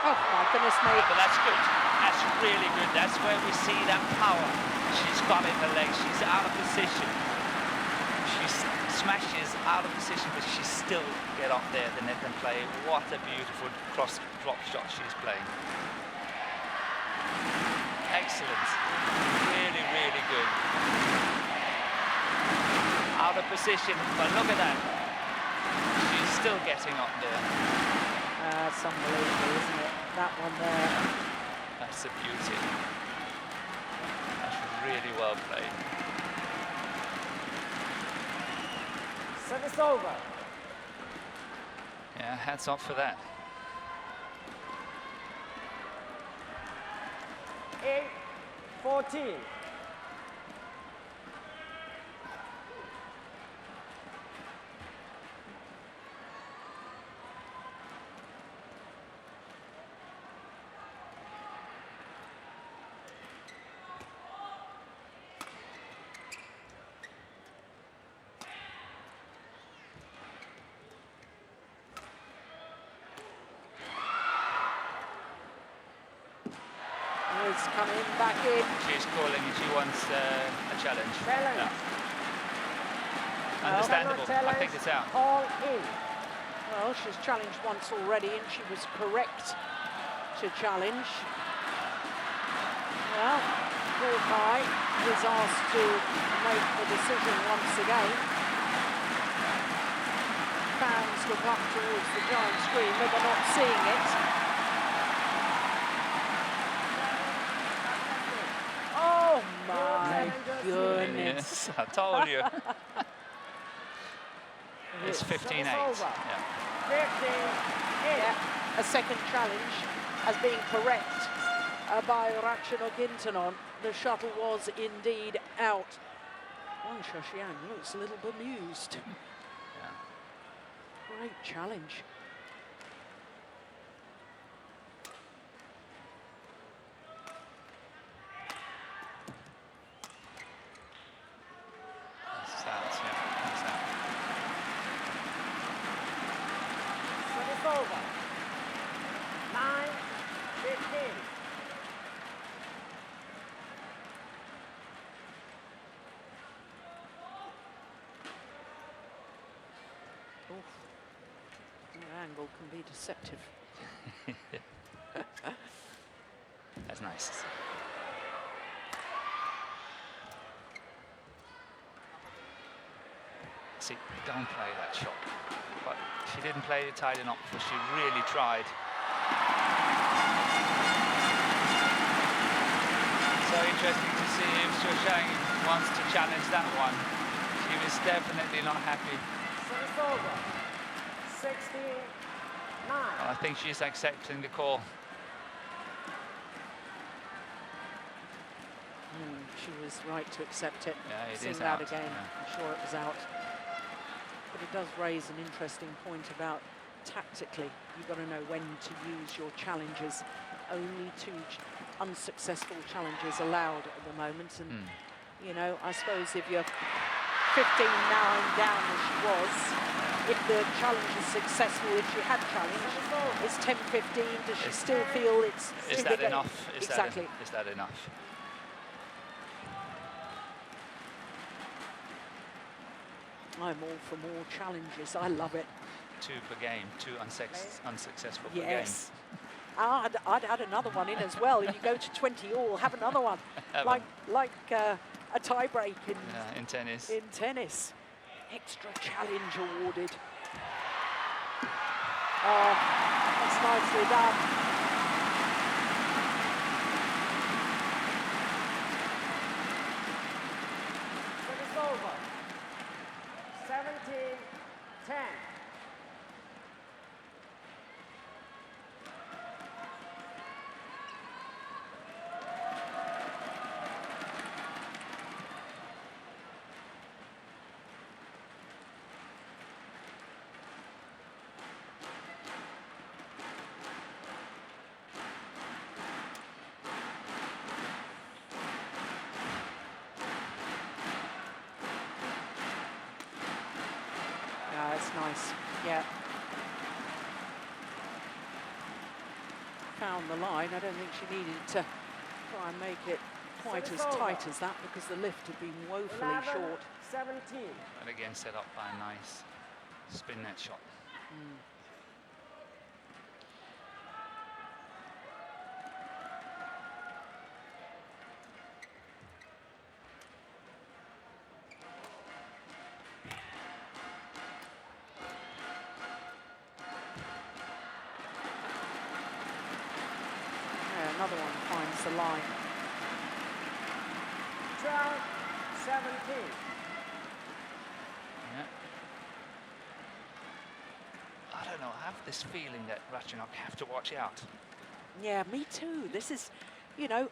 Oh my goodness me. But that's good. That's really good. That's where we see that power. She's got it in the legs. She's out of position. She smashes out of position, but she still get up there the net and play. What a beautiful cross drop shot she's playing. Excellent. Really, really good. Out of position, but look at that. She's still getting up there. That's unbelievable, isn't it? That one there. That's a beauty. That's really well played. Service over. Yeah, hats off for that. 8, 14. Is coming back in. She's calling and she wants a challenge. Challenge. Yeah. Understandable. Challenge. I think it's out. All in. Well, she's challenged once already and she was correct to challenge. Well, Hawkeye is asked to make the decision once again. Fans look up towards the giant screen, but they're not seeing it. Oh my goodness. I told you. It's 15-8. Yeah. 15-8. Yeah, a second challenge as being correct by Ratchanok Intanon. The shuttle was indeed out. Wang Shixian looks a little bemused. Yeah. Great challenge. That's out, yeah. That's out. It's over. 9-15. Your angle can be deceptive. That's nice. See, don't play that shot. But she didn't play it tight enough, but she really tried. So interesting to see if Shixian wants to challenge that one. She was definitely not happy. It's over. 16-9. I think she's accepting the call. She was right to accept it. Yeah, it Sing is that out, again. yeah. I'm sure it was out. But it does raise an interesting point about tactically. You've got to know when to use your challenges. Only 2 unsuccessful challenges allowed at the moment. And, you know, I suppose if you're 15-9 down as she was, if the challenge is successful, if she had challenged, it's 10-15. Does she still feel it's... Is that enough? Exactly. Is that enough? I'm all for more challenges. I love it. 2 per game, 2 unsuccessful per game. Yes. I'd add another one in as well. If you go to 20 all, have another one. like a tie break in tennis. In tennis. Extra challenge awarded. Oh, that's nicely done. It's over. 17-10. That's nice. Yeah. Found the line. I don't think she needed to try and make it quite as tight as that because the lift had been woefully short. 17. And again, set up by a nice spin net shot. Another one finds the line. 12-17. Yeah. I don't know, I have this feeling that Ratchanok have to watch out. Yeah, me too. This is, you know,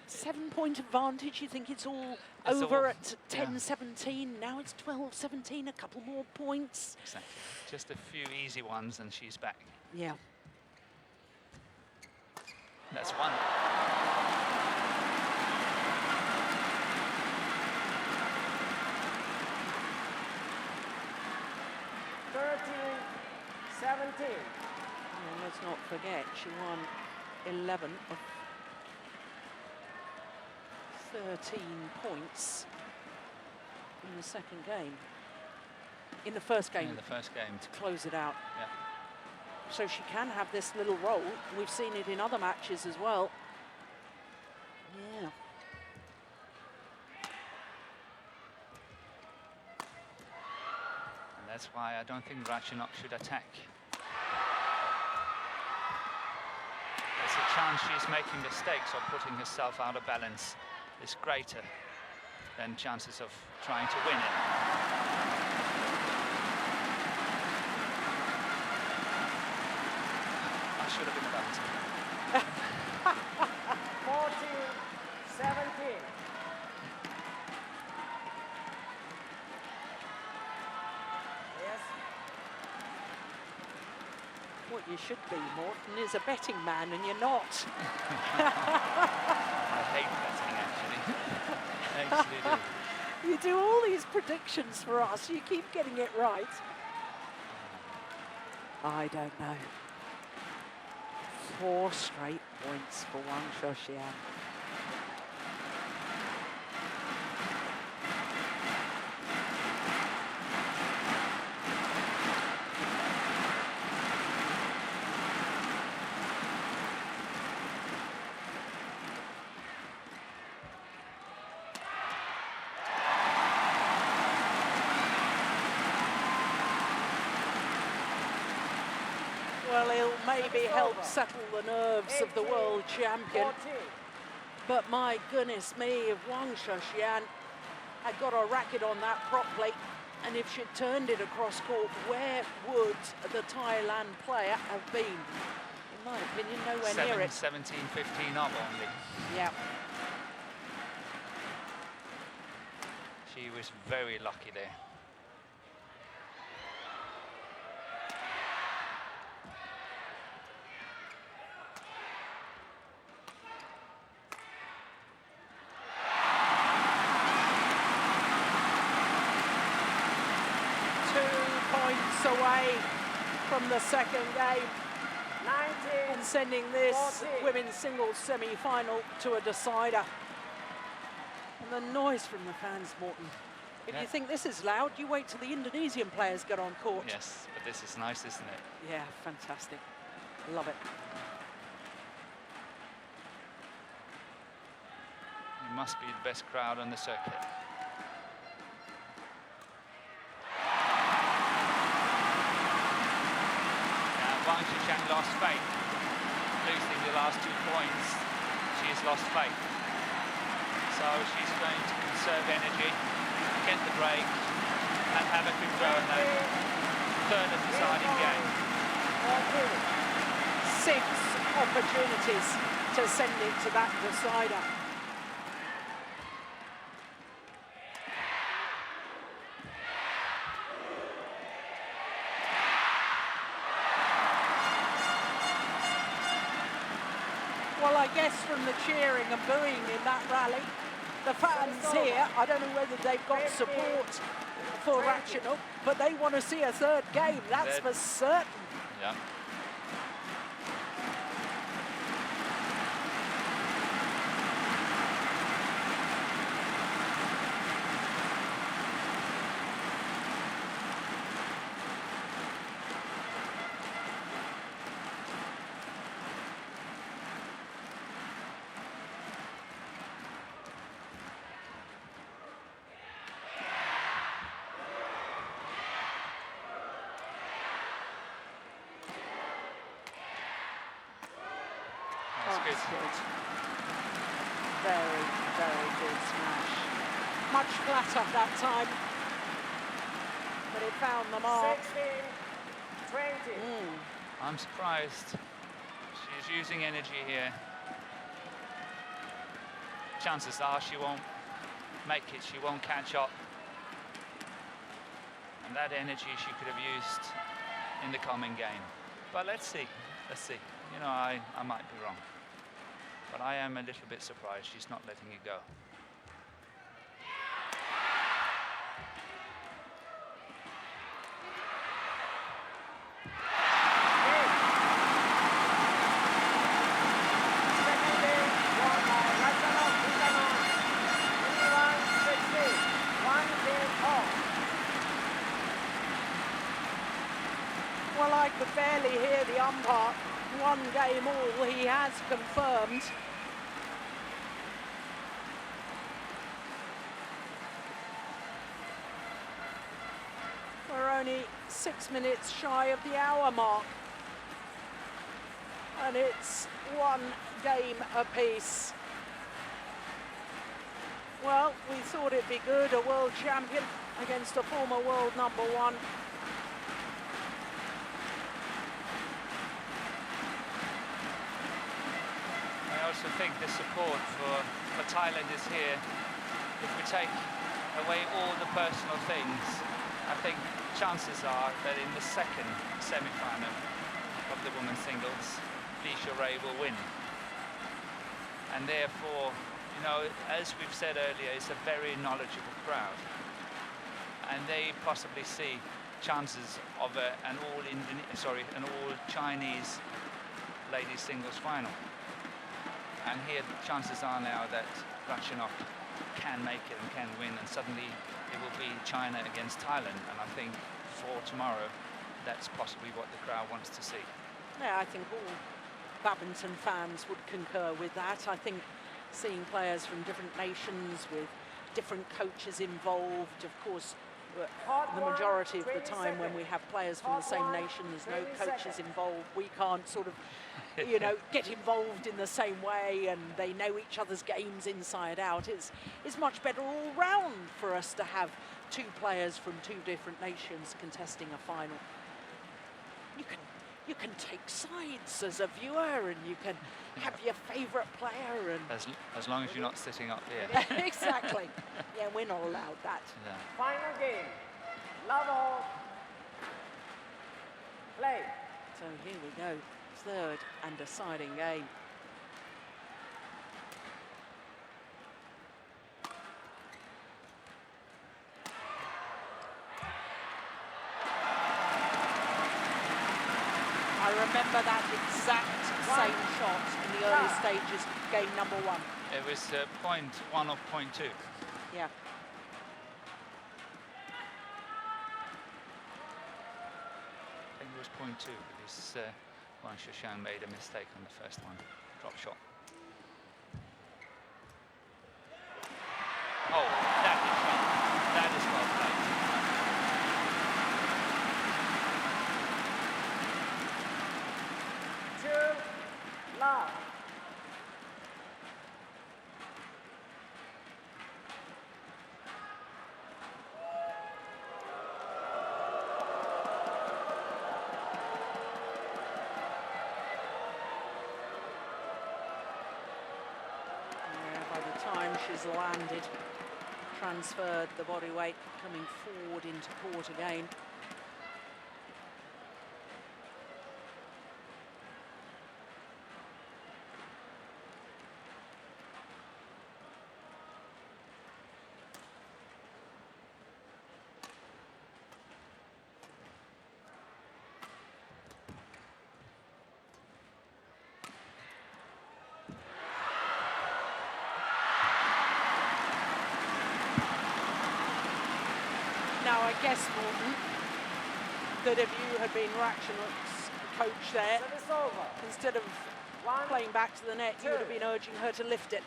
7-point advantage. You think it's all It's over all- at 10-17. Now it's 12-17, a couple more points. Exactly. Just a few easy ones and she's back. Yeah. That's one. And let's not forget, she won 11 of 13 points in the second game. In the first game. In the first game. To close it out. Yeah. So she can have this little roll. We've seen it in other matches as well. Yeah. That's why I don't think Ratchanok should attack. There's a chance she's making mistakes or putting herself out of balance is greater than chances of trying to win it. I should have been a balance. 14-17. Yes. What you should be, Morton, is a betting man, and you're not. I hate betting, actually. I actually do. You do all these predictions for us. You keep getting it right. I don't know. 4 straight points for Wang Shixian. Well, he'll maybe help settle the nerves of the world champion. 14. But my goodness me, if Wang Shixian had got a racket on that prop plate, and if she'd turned it across court, where would the Thailand player have been? In my opinion, nowhere near it. 17-15 up only. Yeah. She was very lucky there. Away from the second game 19, and sending this 14. women's singles semi-final to a decider. And the noise from the fans, Morton. If you think this is loud, you wait till the Indonesian players get on court. Yes, but this is nice, isn't it? Yeah, fantastic. Love it. It must be the best crowd on the circuit. Wang Shixian lost faith, losing the last 2 points. She has lost faith. So she's going to conserve energy, get the break, and have a good go in that third and deciding game. 6 opportunities to send it to that decider. Well, I guess from the cheering and booing in that rally, the fans here, I don't know whether they've got support for Ratchanok, but they want to see a third game, that's for certain. Yeah. Good. Very, very good smash. Much flatter that time, but it found the mark. 16-20. I'm surprised. She's using energy here. Chances are she won't make it, she won't catch up. And that energy she could have used in the coming game. But let's see, let's see. You know, I might be wrong. But I am a little bit surprised she's not letting it go. Second game won by Ratchanok Intanon. 21-16. 1 game off. Well, I could barely hear the umpire. 1 game all, he has confirmed. We're only 6 minutes shy of the hour mark. And it's 1 game apiece. Well, we thought it'd be good, a world champion against a former world number 1. I also think the support for Thailand is here. If we take away all the personal things, I think chances are that in the second semi-final of the women's singles, Lisha Ray will win. And therefore, you know, as we've said earlier, it's a very knowledgeable crowd. And they possibly see chances of an all Chinese ladies singles final. And here the chances are now that Ratchanok can make it and can win, and suddenly it will be China against Thailand. And I think for tomorrow, that's possibly what the crowd wants to see. Yeah, I think all badminton fans would concur with that. I think seeing players from different nations with different coaches involved, of course, the majority of the time when we have players from the same nation, there's no coaches involved. We can't sort of, you know, get involved in the same way, and they know each other's games inside out. It's much better all round for us to have 2 players from 2 different nations contesting a final. You can take sides as a viewer, and you can have your favourite player, and as long as you're not sitting up here. exactly. Yeah, we're not allowed that. Yeah. Final game. Love all. Play. So here we go, 3rd and deciding game. I remember that exact same shot in the early stages, game number 1. It was point 1 or point 2. Yeah. I think it was point 2 because Wang Shixian made a mistake on the first one, drop shot. Oh, that is well played. Love. By the time she's landed, transferred the body weight, coming forward into court again. Now, I guess, Morten, that if you had been Ratchanok's coach there, Service over. instead of playing back to the net, you would have been urging her to lift it.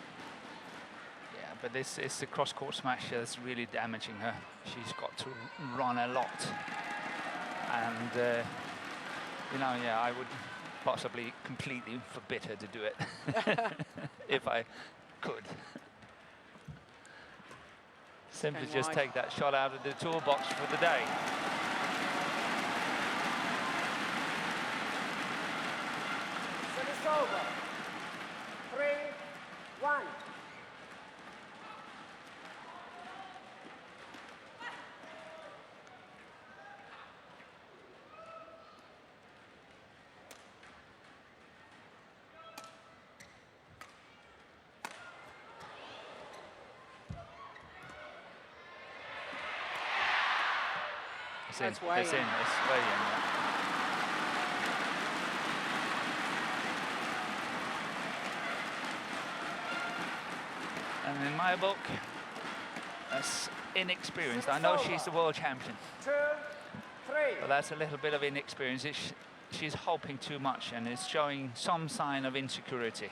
Yeah, but this is the cross-court smash that's really damaging her. She's got to run a lot. And, you know, yeah, I would possibly completely forbid her to do it if I could. Simply just take that shot out of the toolbox for the day. Service over. 3-1. It's in. That's way It's in. in. It's way in. Yeah. And in my book, that's inexperienced. I know she's the world champion, 2-3. but that's a little bit of inexperience. She's hoping too much and is showing some sign of insecurity.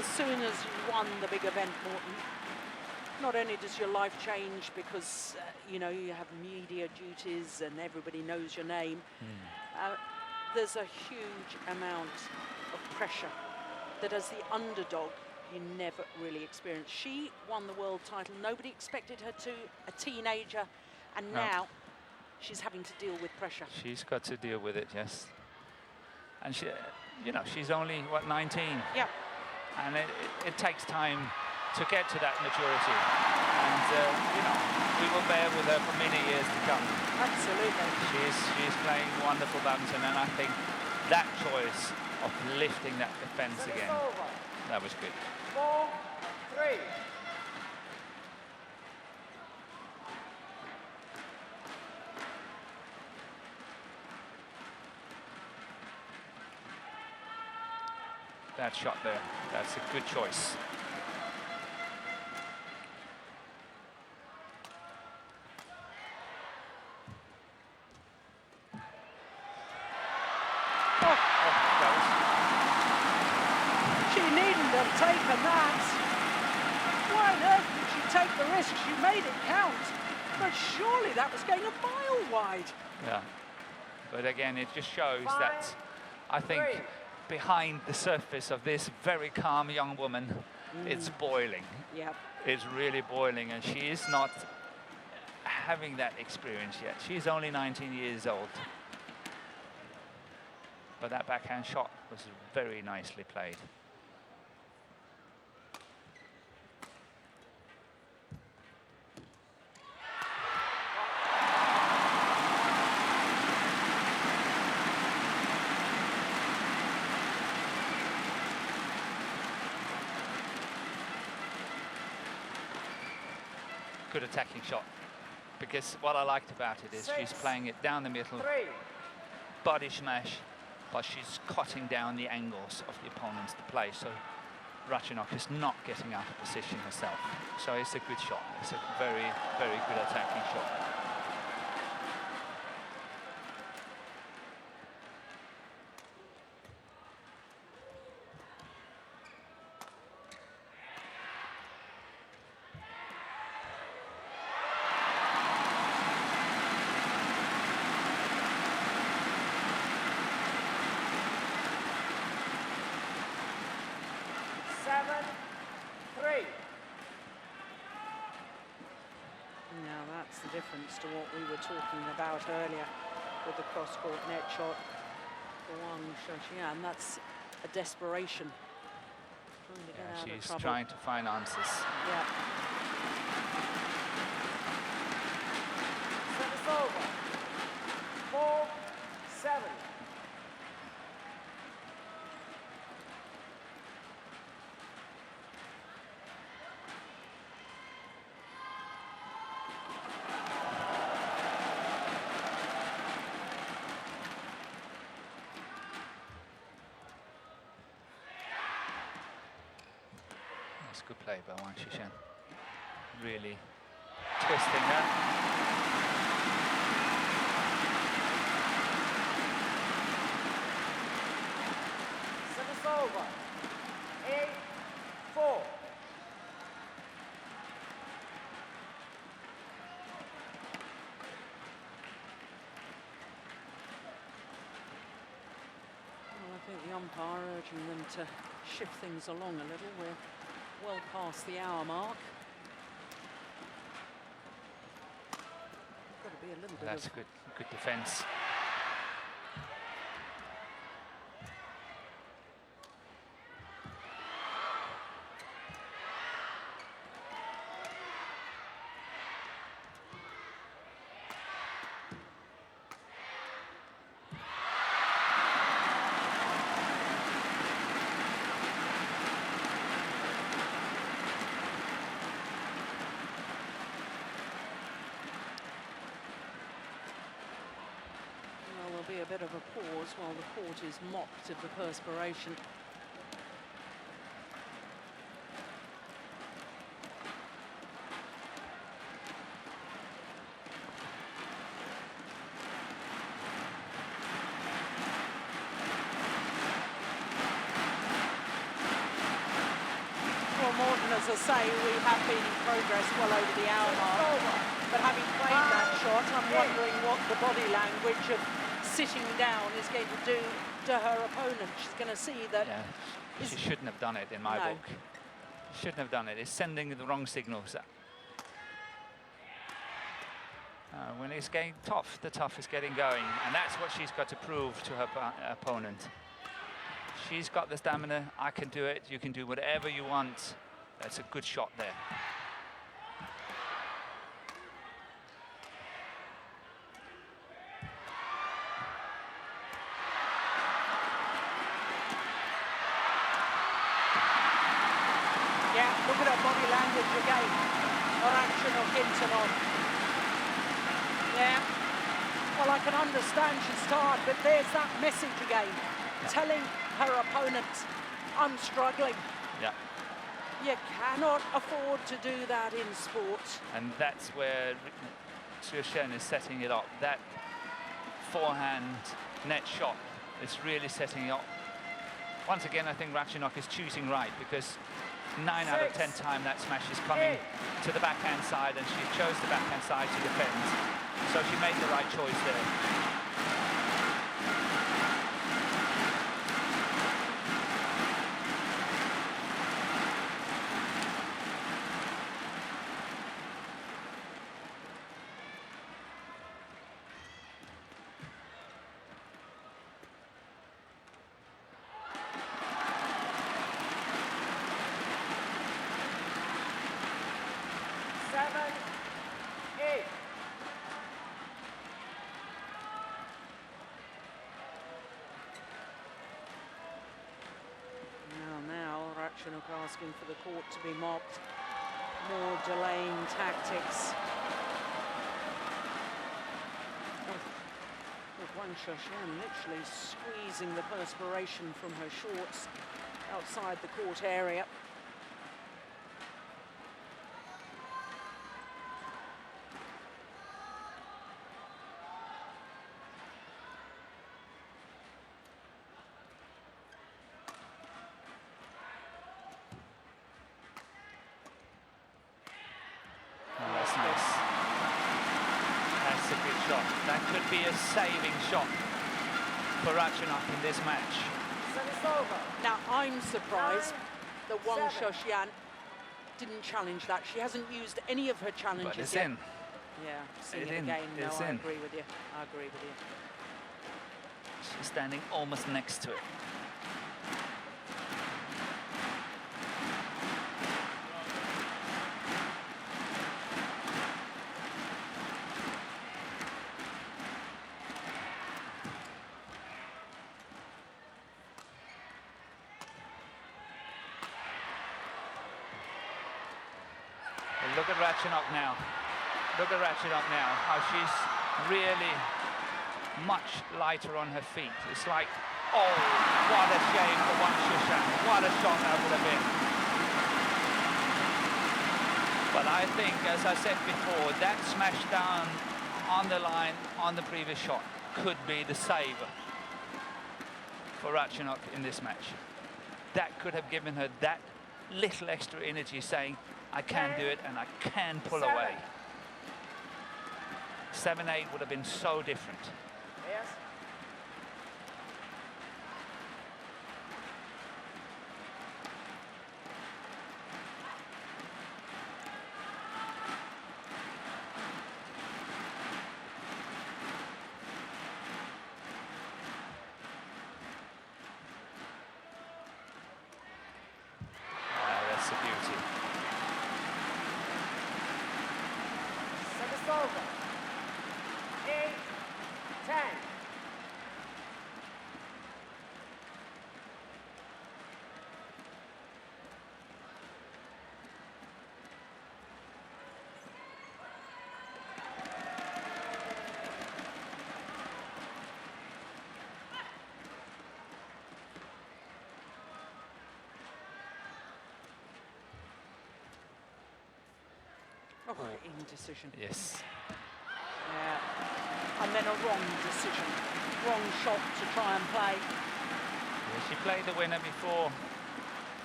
as soon as you won the big event, Morton, not only does your life change because, you know, you have media duties and everybody knows your name, there's a huge amount of pressure that as the underdog, you never really experienced. She won the world title. Nobody expected her to, a teenager, and now she's having to deal with pressure. She's got to deal with it, yes. And she, you know, she's only, what, 19? Yeah. And it takes time to get to that maturity. And, you know, we will bear with her for many years to come. Absolutely. She's playing wonderful badminton, and I think that choice of lifting that defense again, that was good. 4-3. That shot there, that's a good choice. She needn't have taken that. Why on earth did she take the risk? She made it count. But surely that was going a mile wide. Yeah. But again, it just shows that I think behind the surface of this very calm young woman, it's boiling. Yep. It's really boiling, and she is not having that experience yet. She's only 19 years old. But that backhand shot was very nicely played. Good attacking shot, because what I liked about it is she's playing it down the middle, body smash, but she's cutting down the angles of the opponents to play, so Ratchanok is not getting out of position herself. So it's a good shot. It's a very, very good attacking shot. The difference to what we were talking about earlier with the cross-court net shot for Wang, Shixian. That's a desperation. Trying to get out of trouble. She's trying to find answers. Yeah. Service over. 4-7. Good play by Wang Shixian. Really twisting that. Service over. 8-4. Well, I think the umpire urging them to shift things along a little. We're well past the hour mark. Got to be a little bit. That's good defense. Be a bit of a pause while the court is mopped of the perspiration. as I say, we have been in progress well over the hour mark. But having played that shot, I'm wondering what the body language of sitting down is going to do to her opponent. She's going to see that... Yeah, she shouldn't have done it in my book. Shouldn't have done it. It's sending the wrong signals. When it's getting tough, the tough is getting going. And that's what she's got to prove to her opponent. She's got the stamina. I can do it. You can do whatever you want. That's a good shot there. Yeah, look at her body language again. Ratchanok Intanon. Yeah. Well, I can understand she's tired, but there's that message again, telling her opponent, I'm struggling. Yeah. You cannot afford to do that in sport. And that's where CHN is setting it up. That forehand net shot is really setting it up. Once again, I think Ratchanok is choosing right, because 9 out of 10 times that smash is coming to the backhand side, and she chose the backhand side to defend. So she made the right choice there. Ratchanok asking for the court to be mopped. More delaying tactics. Wang literally squeezing the perspiration from her shorts outside the court area. That could be a saving shot for Ratchanok in this match. Now, I'm surprised that Wang didn't challenge that. She hasn't used any of her challenges But it's yet. in. Yeah, seeing It's it in. again. No, It's I in. agree with you. I agree with you. She's standing almost next to it. Look at Ratchanok now. Look at Ratchanok now, how she's really much lighter on her feet. It's like, oh, what a shame for Wang. What a shot that would have been. But I think, as I said before, that smash down on the line on the previous shot could be the saver for Ratchanok in this match. That could have given her that little extra energy, saying, I can do it and I can pull away. 7-8 would have been so different. Yes. That's a beauty. Service over. 8-10. Oh, indecision. Yes. Yeah. And then a wrong decision. Wrong shot to try and play. Yeah, she played the winner before.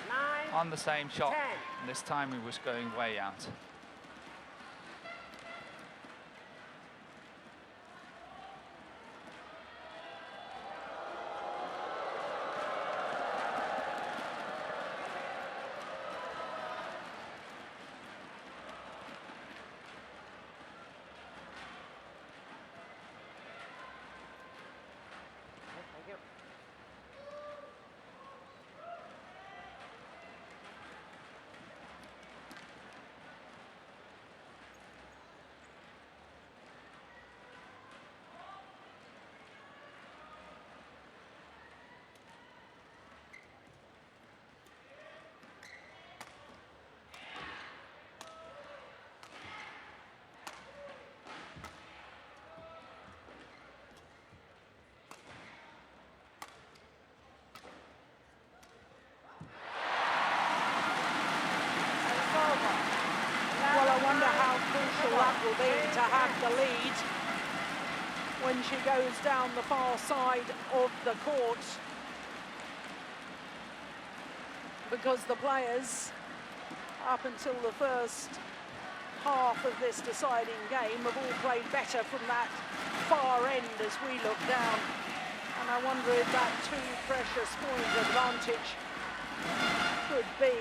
9-10. on the same shot. 10. And this time he was going way out. Thank you. Well, I wonder how crucial that will be to have the lead when she goes down the far side of the court, because the players, up until the first half of this deciding game, have all played better from that far end as we look down. And I wonder if that 2 precious point advantage could be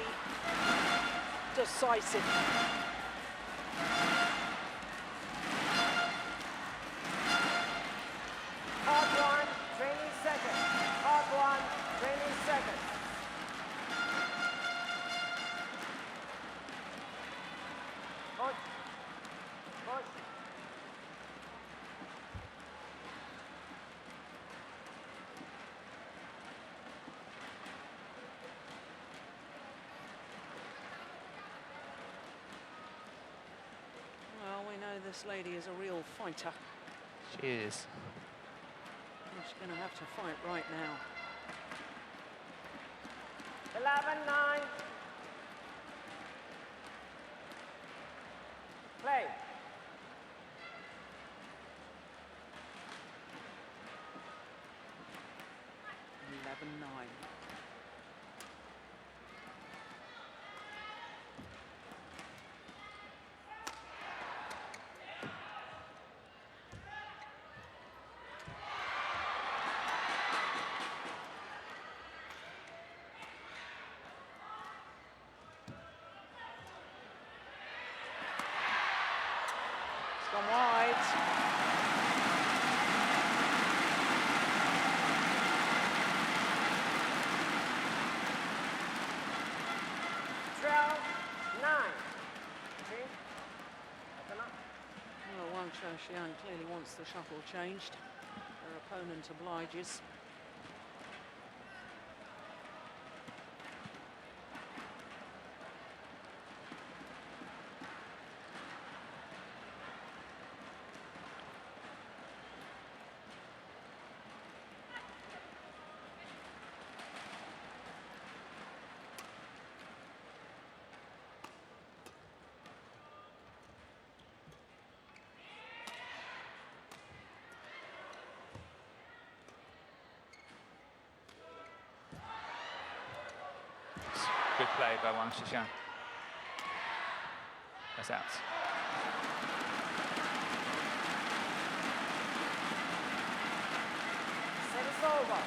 decisive. Hard 1, 20 seconds. Hard 1, 20 seconds. Push. Push. Well, we know this lady is a real fighter. She is. She's going to have to fight right now. 11-9. Play. It's gone wide. Well, Wang Shixian clearly wants the shuttle changed. Her opponent obliges. Good play by Wang Shixian. That's out. Set is over.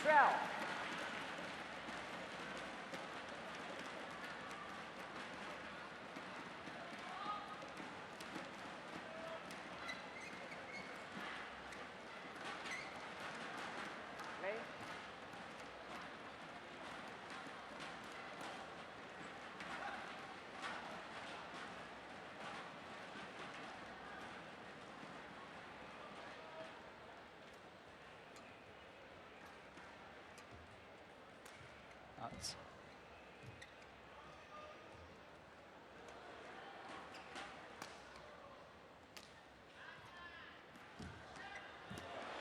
10-12. Play. Nuts.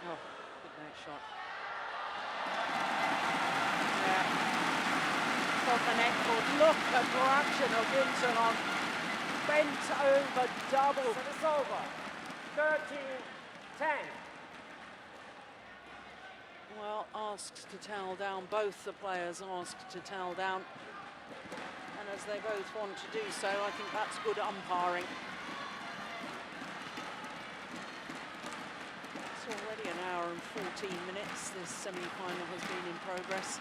Oh, good net shot. Yeah. Got the net cord. Look at Ratchanok Intanon. Bent over double. Set is over. 13-10. Well, asked to towel down, both the players asked to towel down. And as they both want to do so, I think that's good umpiring. It's already an hour and 14 minutes. This semi-final has been in progress.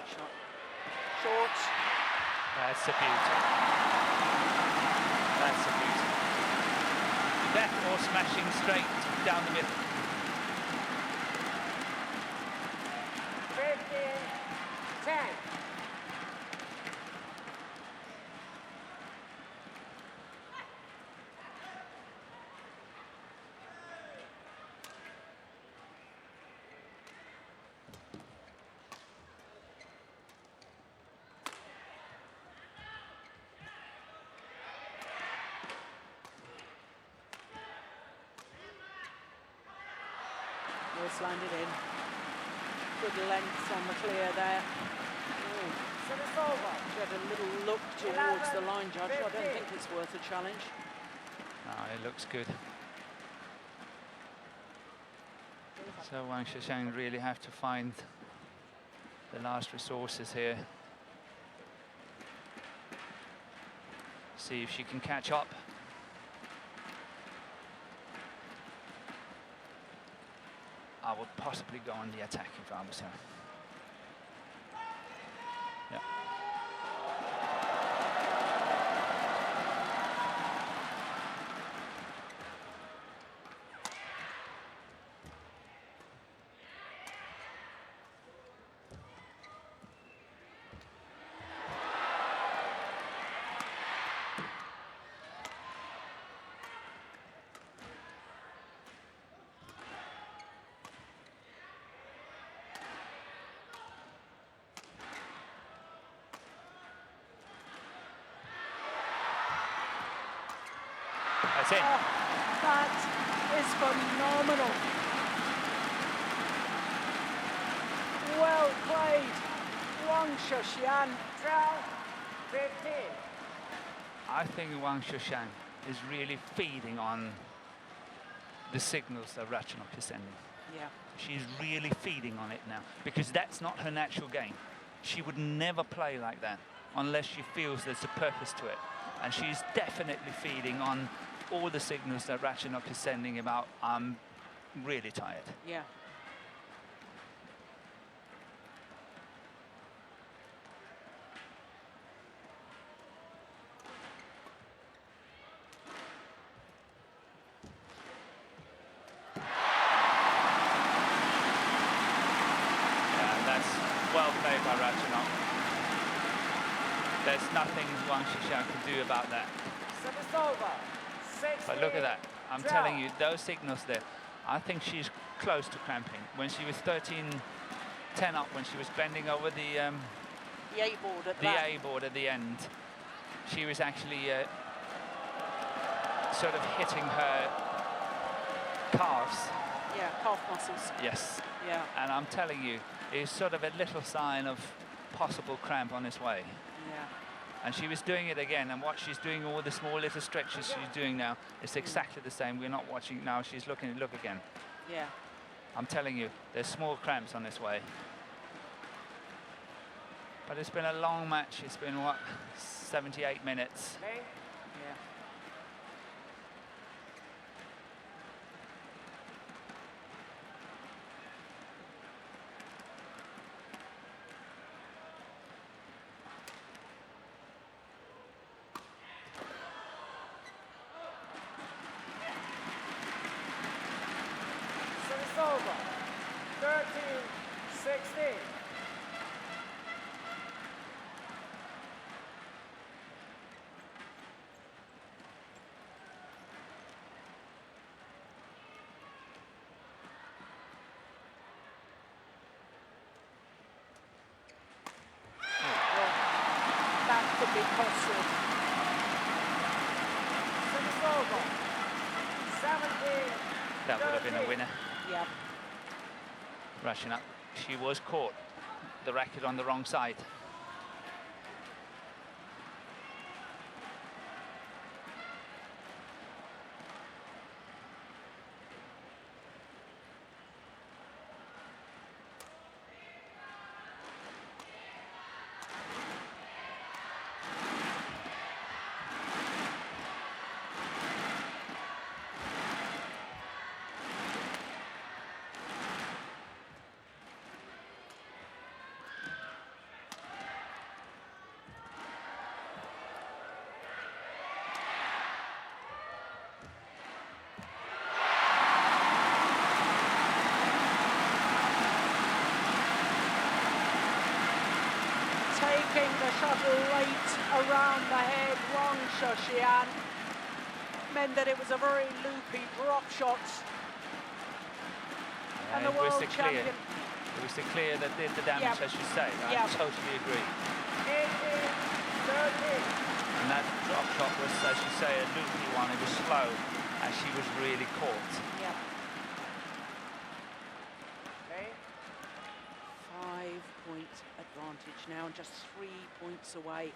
Shot. Short. That's a beauty. That's a beauty. That or smashing straight down the middle. 15-10. It's landed in. Good length on the clear there. Service over. She had a little look towards the line judge. I don't think it's worth a challenge. No, it looks good. So Wang Shixian really have to find the last resources here. See if she can catch up. I would possibly go on the attack if I was her. Yeah. That's it. Oh, that is phenomenal. Well played, Wang Shixian. 12-15. I think Wang Shixian is really feeding on the signals that Ratchanok is sending. Yeah. She's really feeding on it now, because that's not her natural game. She would never play like that unless she feels there's a purpose to it. And she's definitely feeding on all the signals that Ratchanok is sending about, I'm really tired. Yeah. That's well played by Ratchanok. There's nothing Wang Shixian can do about that. Service over. 16, But look at that. I'm 12. telling you, those signals there, I think she's close to cramping. When she was 13-10 up, when she was bending over the A-board at the that. A-board at the end, she was actually sort of hitting her calves. Yeah, calf muscles. Yes. Yeah. And I'm telling you, it's sort of a little sign of possible cramp on its way. Yeah. And she was doing it again, and what she's doing, all the small little stretches she's doing now, it's exactly the same. We're not watching now, she's looking, look again. Yeah. I'm telling you, there's small cramps on its way. But it's been a long match. It's been, what, 78 minutes. Lane. Yeah. Service over. 13-16. costly. Service over. 17. That would have been a winner. Yeah. Ratchanok, she was caught. The racket on the wrong side. Taking the shuttle late around the head, Wang Shixian, meant that it was a very loopy drop shot. And the it was world the champion. It was the clear that did the damage, Yep. as you say. I Yep. totally agree. 18. 13. And that drop shot was, as you say, a loopy one. It was slow, and she was really caught. Yeah. Okay. 5-point advantage now, and just 3 points away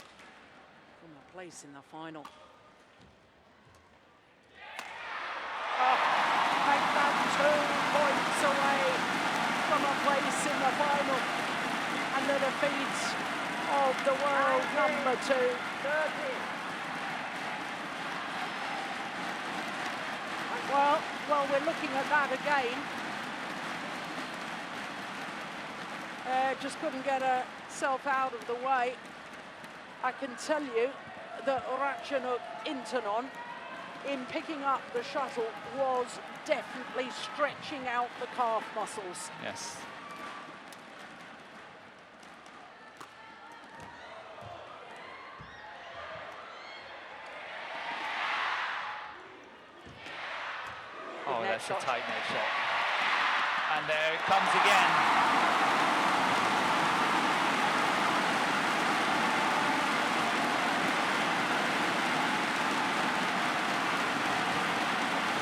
from a place in the final. Oh, make that 2 points away from a place in the final, and the defeat of the world number 2. 13. Well, we're looking at that again. Just couldn't get herself out of the way. I can tell you that Ratchanok Intanon, in picking up the shuttle, was definitely stretching out the calf muscles. Yes. Oh, net that's shot. a tight net shot. And there it comes again.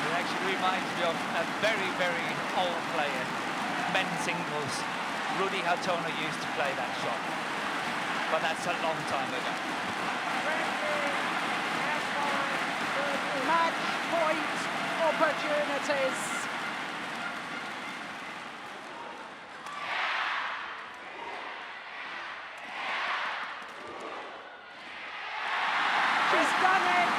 It actually reminds me of a very, very old player, men's singles. Rudy Hatono used to play that shot. But that's a long time ago. 20. Next one. 13. Match point opportunities. She's done it.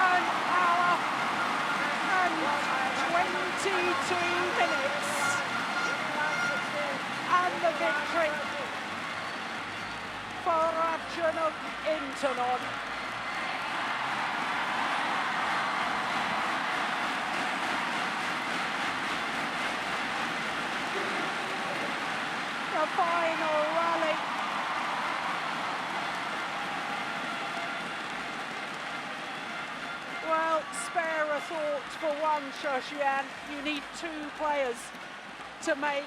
An hour and 22 minutes, and the victory for Ratchanok Intanon. The final rally. Well, spare a thought for Wang Shixian. You need 2 players to make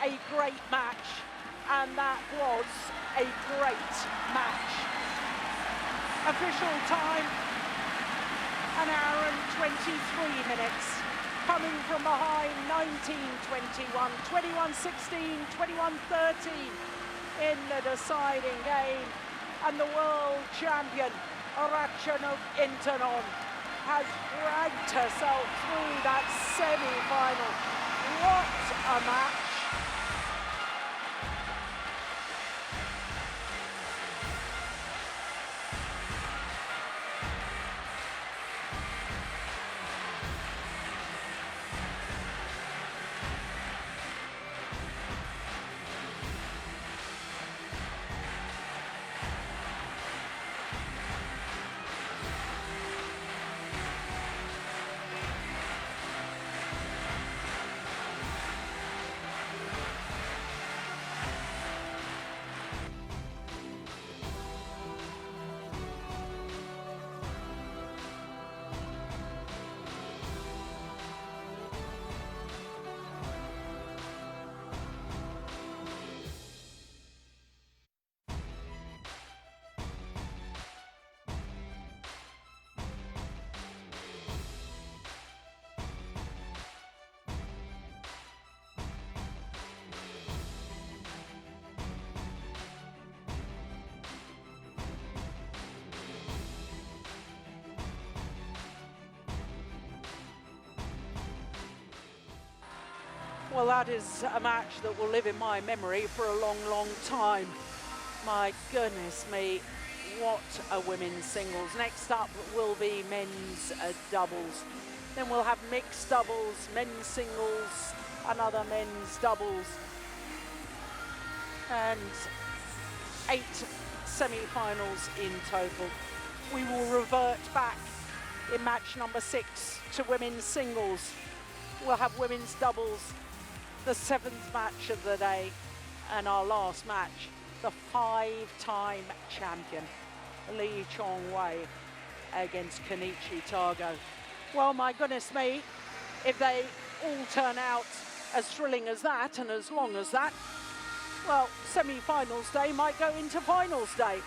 a great match, and that was a great match. Official time, 1 hour and 23 minutes. Coming from behind, 19-21, 21-16, 21-13 in the deciding game. And the world champion, Ratchanok Intanon, has dragged herself through that semi-final. What a match! Well, that is a match that will live in my memory for a long, long time. My goodness me, what a women's singles. Next up will be men's doubles. Then we'll have mixed doubles, men's singles, another men's doubles. And 8 semi-finals in total. We will revert back in match number 6 to women's singles. We'll have women's doubles, the 7th match of the day, and our last match, the 5-time champion, Lee Chong-wei against Kenichi Tago. Well, my goodness me, if they all turn out as thrilling as that and as long as that, well, semi-finals day might go into finals day.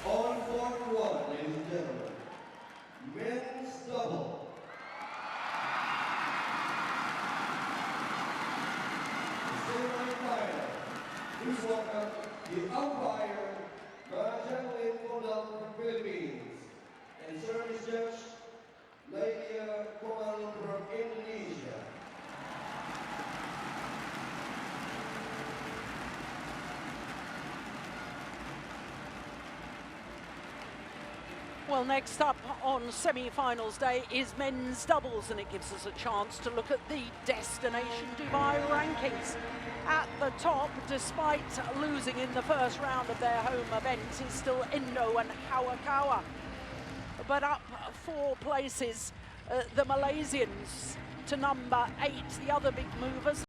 On court one, ladies and gentlemen, men's double. The semi-final. Please welcome the umpire, Ratchanok Intanon from Philippines, and service judge, from Indonesia. Well, next up on semi-finals day is men's doubles, and it gives us a chance to look at the Destination Dubai rankings. At the top, despite losing in the first round of their home event, is still Indo and Hawakawa. But up 4 places, the Malaysians to number 8, the other big movers,